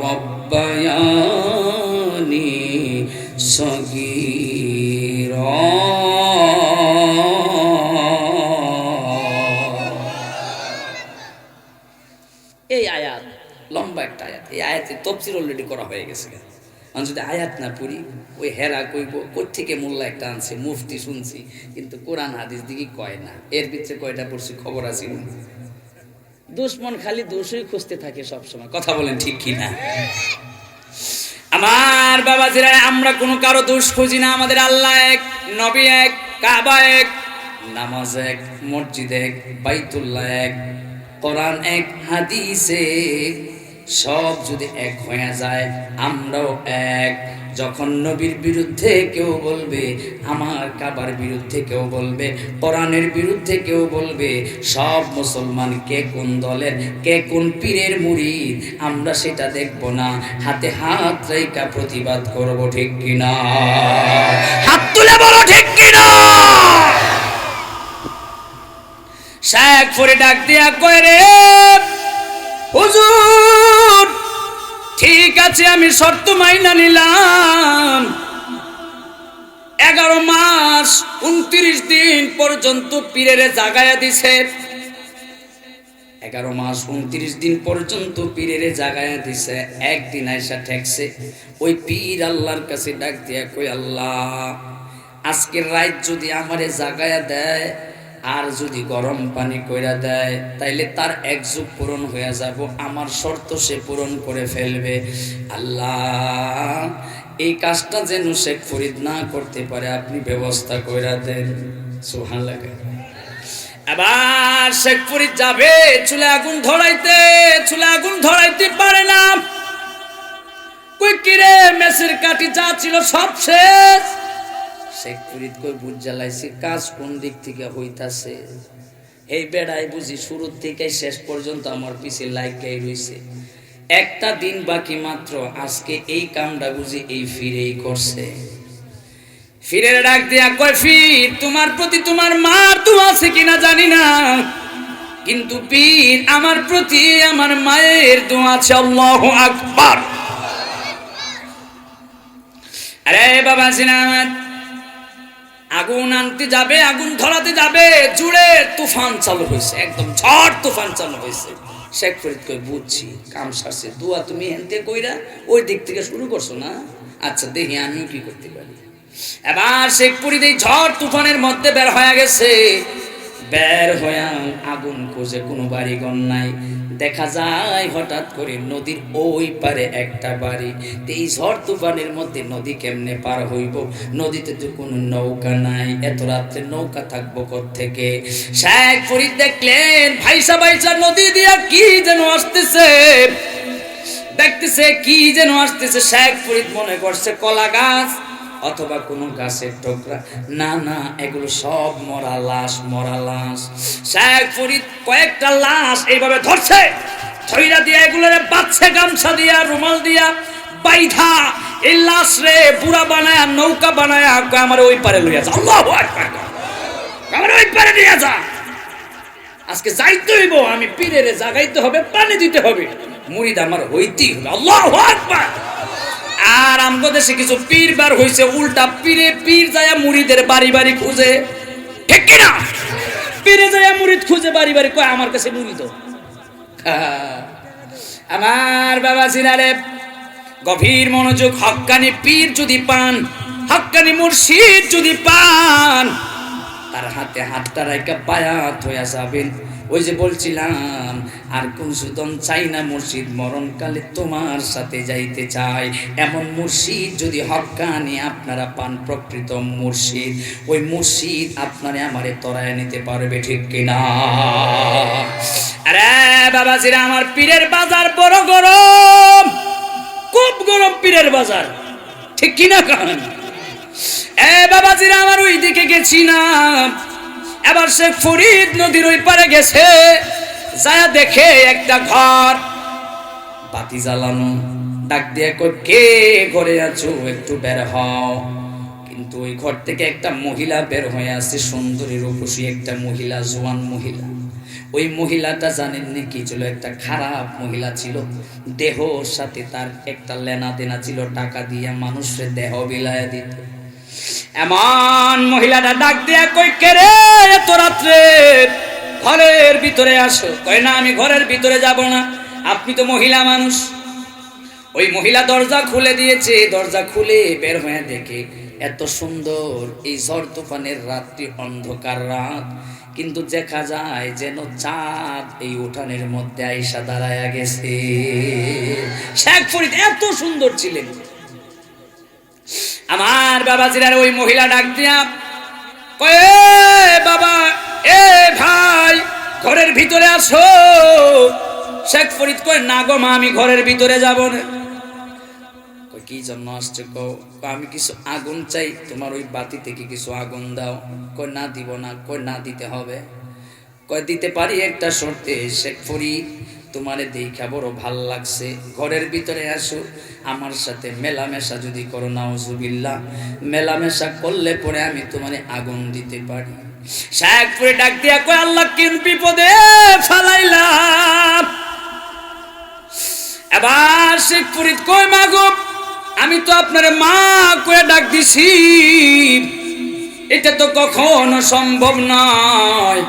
ربياني صغيرا এই আয়াত লম্বা একটা আয়াত, এই আয়াতের তাফসীর অলরেডি করা হয়ে গেছে। আমি যদি আয়াত না পড়ি ওই হেরা কইব কোত্থেকে মোল্লা একটা আনছে, মুফতি শুনছি, কিন্তু কোরআন হাদিস দিকে কয় না। এর ভিতরে কয়টা পড়ছি খবর আছে? দুশ্মন খালি দোষই খুঁজতে থাকে সবসময়। কথা বলেন ঠিক কি না? আমার বাবাজিরা, আমরা কোনো কারো দোষ খুঁজি না। আমাদের আল্লাহ এক, নবী এক, কাবা এক, নামাজ এক, মসজিদ এক, বাইতুল্লাহ এক, কোরআন এক, হাদিস এক, সব যদি এক হয়ে যায় আমরাও এক। যখন নবীর বিরুদ্ধে কেউ বলবে, আমার কাবার বিরুদ্ধে কেউ বলবে, কোরআনের বিরুদ্ধে কেউ বলবে, সব মুসলমান কে কোন দলের, কে কোন পীরের মুরিদ, আমরা সেটা দেখব না, হাতে হাত রেখা প্রতিবাদ করব। ঠিক কিনা? হাত তুলে বলো ঠিক কিনা? শেখ ফরিদ ডাক দিয়া কয়, রে হুজুর, ঠিক আছে আমি শর্ত মাইনা নিলাম, 11 মাস 29 দিন পর্যন্ত পীরের জাগায়া দিছে। 11 মাস 29 দিন পর্যন্ত পীরের জাগায়া দিছে। একদিন আইসা ঠেকছে। ওই পীর আল্লাহর কাছে ডাক দিয়া কই, আল্লাহ আজকের রাত যদি আমারে জাগায়া দেয় আর যদি গরম পানি কইরা দেয়, তাইলে তার এক যুগ পূরণ হয়ে যাব, আমার শর্ত সে পূরণ করে ফেলবে। আল্লাহ এই কাজটা যেন শেখ ফরিদ না করতে পারে আপনি ব্যবস্থা কইরা দেন। সুবহানাল্লাহ। আবার শেখ ফরিদ যাবে চুলে আগুন ধরাইতে, চুলে আগুন ধরাইতে পারে না। কই কিরে, মেসের কাঠি যা ছিল সব শেষ। শেখ ফরিদ কই, বুঝ জ্বালাইছি, কাজ কোন দিক থেকে হইতাছে। এই বেড়াই বুঝি শুরু থেকে শেষ পর্যন্ত আমার পিছে লাইগাই রইছে। একটা দিন বাকি মাত্র, আজকে এই কামটা বুঝি এই ফিরেই করছে। ফিরের ডাক দিয়া কয়, ফির তোমার প্রতি তোমার মার দোয়া আছে কিনা জানি না, কিন্তু পীর আমার প্রতি আমার মায়ের দোয়া আছে। আল্লাহু আকবার। আরে বাবা জিনাত, আগুন আনতে যাবে, আগুন ধরাতে যাবে, জুড়ে তুফান চালু হয়েছে, একদম ঝড় তুফান চালু হয়েছে। শেখ ফরিদ কই, বুঝছি কাম সারছে, দোয়া তুমি হেনতে কইরা ওই দিক থেকে শুরু করছো না, আচ্ছা দেখি আমিও কি করতে পারি। এবার শেখ ফরিদ এই ঝড় তুফানের মধ্যে বের হয়ে গেছে। বের হয়ে আগুন খুঁজে কোনো বাড়িঘর নাই। দেখা যায় হঠাৎ করে নদীর ওই পারে একটা বাড়ি। এই ঝড় তুফানের মধ্যে নদী কেমনে পার হইব? নদীতে তো কোনো নৌকা নাই, এত রাত্রে নৌকা থাকবো কোত্থেকে? শেখ ফরিদ দেখলেন ভাইসা ভাইসা নদী দিয়া কি যেন আসতেছে, দেখতেছে কি যেন আসতেছে। শেখ ফরিদ মনে করছে কলা গাছ অথবা কোনো গাছের টুকরা, না না, এগুলো সব মরা লাশ, মরা লাশ। শেখ ফরিদ কয়েকটা লাশ এইভাবে ধরছে, ধইরা দিয়া এগুলোরে বাঁধছে গামছা দিয়া, রুমাল দিয়া বাইধা। এই লাশ রে বুড়া বানায়া, নৌকা বানায়া আমার ওই পারে লইয়া যা। আল্লাহু আকবার। আমার ওই পারে নিয়ে যা। আজকে যাইতে হইব, আমি পীরের জাগাইতে হবে, পানি দিতে হবে, মুরিদ আমার হইতেই হবে। আল্লাহু আকবার। আর আমগো দেশে কিছু পীর বার হইছে, উল্টা পীরে পীর যায় মুরিদের বাড়ি বাড়ি খুঁজে। ঠিক কিনা? পীরে যায় মুরিদ খুঁজে বাড়ি বাড়ি, কয় আমার কাছে মুরিদ। আমার বাবা জিনারে গভীর মনোযোগ। হক্কানি পীর যদি পান, হক্কানি মুর্শিদ যদি পান, তার হাতে হাতটা রাইখা বায়াত হইয়া যাবেন। ওই যে বলছিলাম, আর কোন সুদন চাই না মুর্শিদ, মরণকালে তোমার সাথে যাইতে চাই, এমন মুর্শিদ যদি হক্কানি আপনারা পান, প্রকৃত মুর্শিদ, ওই মুর্শিদ আপনারে আমারে তরায় নিতে পারবে। ঠিক কিনা? আরে বাবাজিরা, আমার পীরের বাজার বড় গরম, খুব গরম পীরের বাজার। ঠিক কিনা? কারণ বাবাজিরা, আমার ওই দিকে গেছি না। এবার শেখ ফরিদ নদীর ওই পারে গেছে, যায় দেখে একটা ঘর বাতি জ্বালানো। ডাক দিয়ে কই, কে ঘরে আছো, একটু বের হও। কিন্তু ওই ঘর থেকে একটা মহিলা বের হয়ে আসছে, সুন্দরী রূপসী একটা মহিলা, জোয়ান মহিলা। ওই মহিলাটা জানেন না কি ছিল, একটা খারাপ মহিলা ছিল। দেহর সাথে তার একটা লেনা দেনা ছিল, টাকা দিয়ে মানুষের দেহ বিলায় দিত। এমন মহিলাটা ডাক দিয়া কই, কে রে এত রাত্রে ঘরের ভিতরে আসো? কয় না, আমি ঘরের ভিতরে যাব না, আপনি তো মহিলা মানুষ। ওই মহিলা দরজা খুলে দিয়েছে, দরজা খুলে বের হয়ে দেখে এত সুন্দর এই ঝড় তুফানের রাত্রি, অন্ধকার রাত, কিন্তু দেখা যায় যেন চাঁদ এই উঠানের মধ্যে আইসা দাঁড়ায়া গেছে। শেখ ফরিদ এত সুন্দর ছিলেন। আমার বাবাজিরা ওই মহিলা ডাক দিয়া কয়ে, বাবা এ ভাই ঘরের ভিতরে আসো। শেখ ফরিদ কয়, না গো মা, আমি ঘরের ভিতরে যাব না। কি জন্য আসছে? আমি কিছু আগুন চাই, তোমার ওই বাতি থেকে কিছু আগুন দাও। কই না, দিব না। কই না, দিতে হবে। কয় দিতে পারি একটা শর্তে। শেখ ফরিদ, তোমারে দেখা বড় ভাল লাগছে, ঘরের ভিতরে আসো, আমার সাথে মেলামেশা যদি করো, নাউজুবিল্লাহ, মেলামেশা করলে পরে আমি তোমারে আগুন দিতে পারি। শেখ ফরিদ ডাক দিয়া কয়, আল্লাহ কোন বিপদে ফালাইলাম। এবার শেখ ফরিদ কয়, মা গো, আমি তো আপনার মা কয়ে ডাক দিছি, এটা তো কখনো সম্ভব নয়।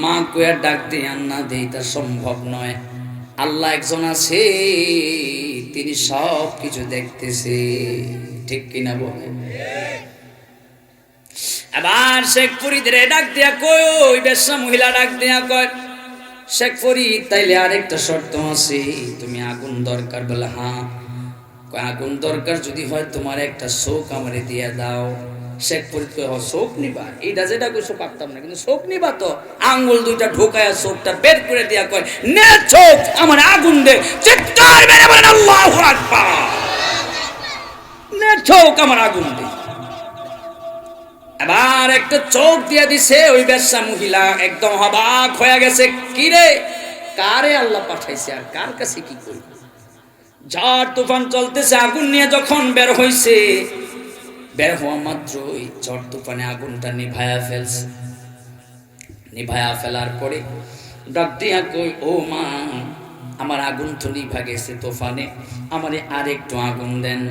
মা কয়ে ডাক দিয়ে না দেই, তা সম্ভব নয়। আল্লাহ একজন আছে, তিনি সব কিছু দেখতেছে, ঠিক কিনা বলেন? এবার শেখ ফরিদ রে ডাক দিয়া কই, ওই বেশ্যা মহিলা ডাক দিয়া কয়, শেখ ফরিদ তাইলে আরেকটা শর্ত আছে, তুমি আগুন দরকার? বলে হ্যাঁ। আগুন দরকার যদি হয় তোমার একটা শোক আমারে দিয়ে দাও। শেখ ফরিদ কয়, শোক নিবা? এইটা যেটা কইছো পারতাম না, কিন্তু শোক নিবা তো? আঙ্গুল দুইটা ঢোকায়া শোকটা বের করে দিয়া কয়, নে শোক আমার আগুন দে। চিৎকার মেরে বলেন আল্লাহু আকবার। নে শোক আমার আগুন দে। এবার একটা চোখ দিয়ে দিছে। ওই বেশ্যা মহিলা একদম অবাক হয়ে গেছে, কি রে, কারে আল্লাহ পাঠাইছে আর কার কাছে কি করি? ঝড় তুফান চলতেছে, আগুন নিয়ে যখন বের হইছে, বের হওয়া মাত্রই ঝড় তুফানে আগুনটা নিভায়া ফেলছে। নিভায়া ফেলার পরে ডাক দিয়া কই, ও মা, আমার আগুন তো নিভা গেছে তুফানে, আমারে আরেকটু আগুন দেন।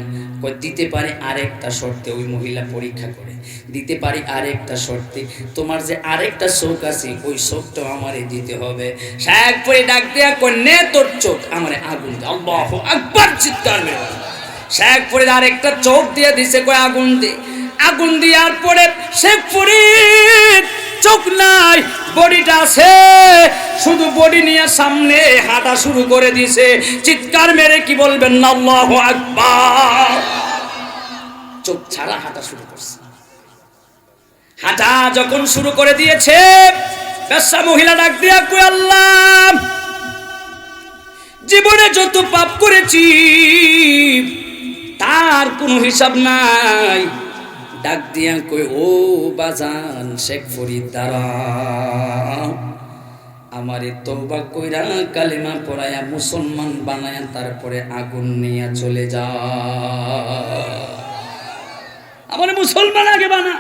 কই দিতে পারে আরেকটা শর্তে। ওই মহিলা পরীক্ষা করে, দিতে পারি আরেকটা শর্তে, তোমার যে আরেকটা চোখ আছে ওই চোখটা আমারে দিতে হবে। শেখ ফরিদ ডাক দিয়া কই, নে তোর চোখ আমারে আগুন দে। আল্লাহু আকবার, চিৎকার মেরে শেখ ফরিদ আরেকটা চোখ দিয়ে দিছে, কই আগুন দে। আগুন দেওয়ার পরে শেখ ফরিদ চোখ নাই, বডিটা আছে, শুধু বডি নিয়ে সামনে হাঁটা শুরু করে দিয়েছে। চিৎকার মেরে কি বলবেন না আল্লাহু আকবার। চোখ ছাড়া হাঁটা শুরু করছে। হাঁটা যখন শুরু করে দিয়েছে, বেশ্যা মহিলা ডাক দিয়া কই, আল্লাহ, জীবনে যত পাপ করেছি তার কোনো হিসাব নাই। ডাক দিয়া কই, ও বাজান শেখ ফরিদ, দাঁড়াও, আমারে তওবা কইরা কালেমা পড়ায়া মুসলমান বানায়া তারপরে আগুন নিয়ে চলে যা। আমারে মুসলমান আগে বানা।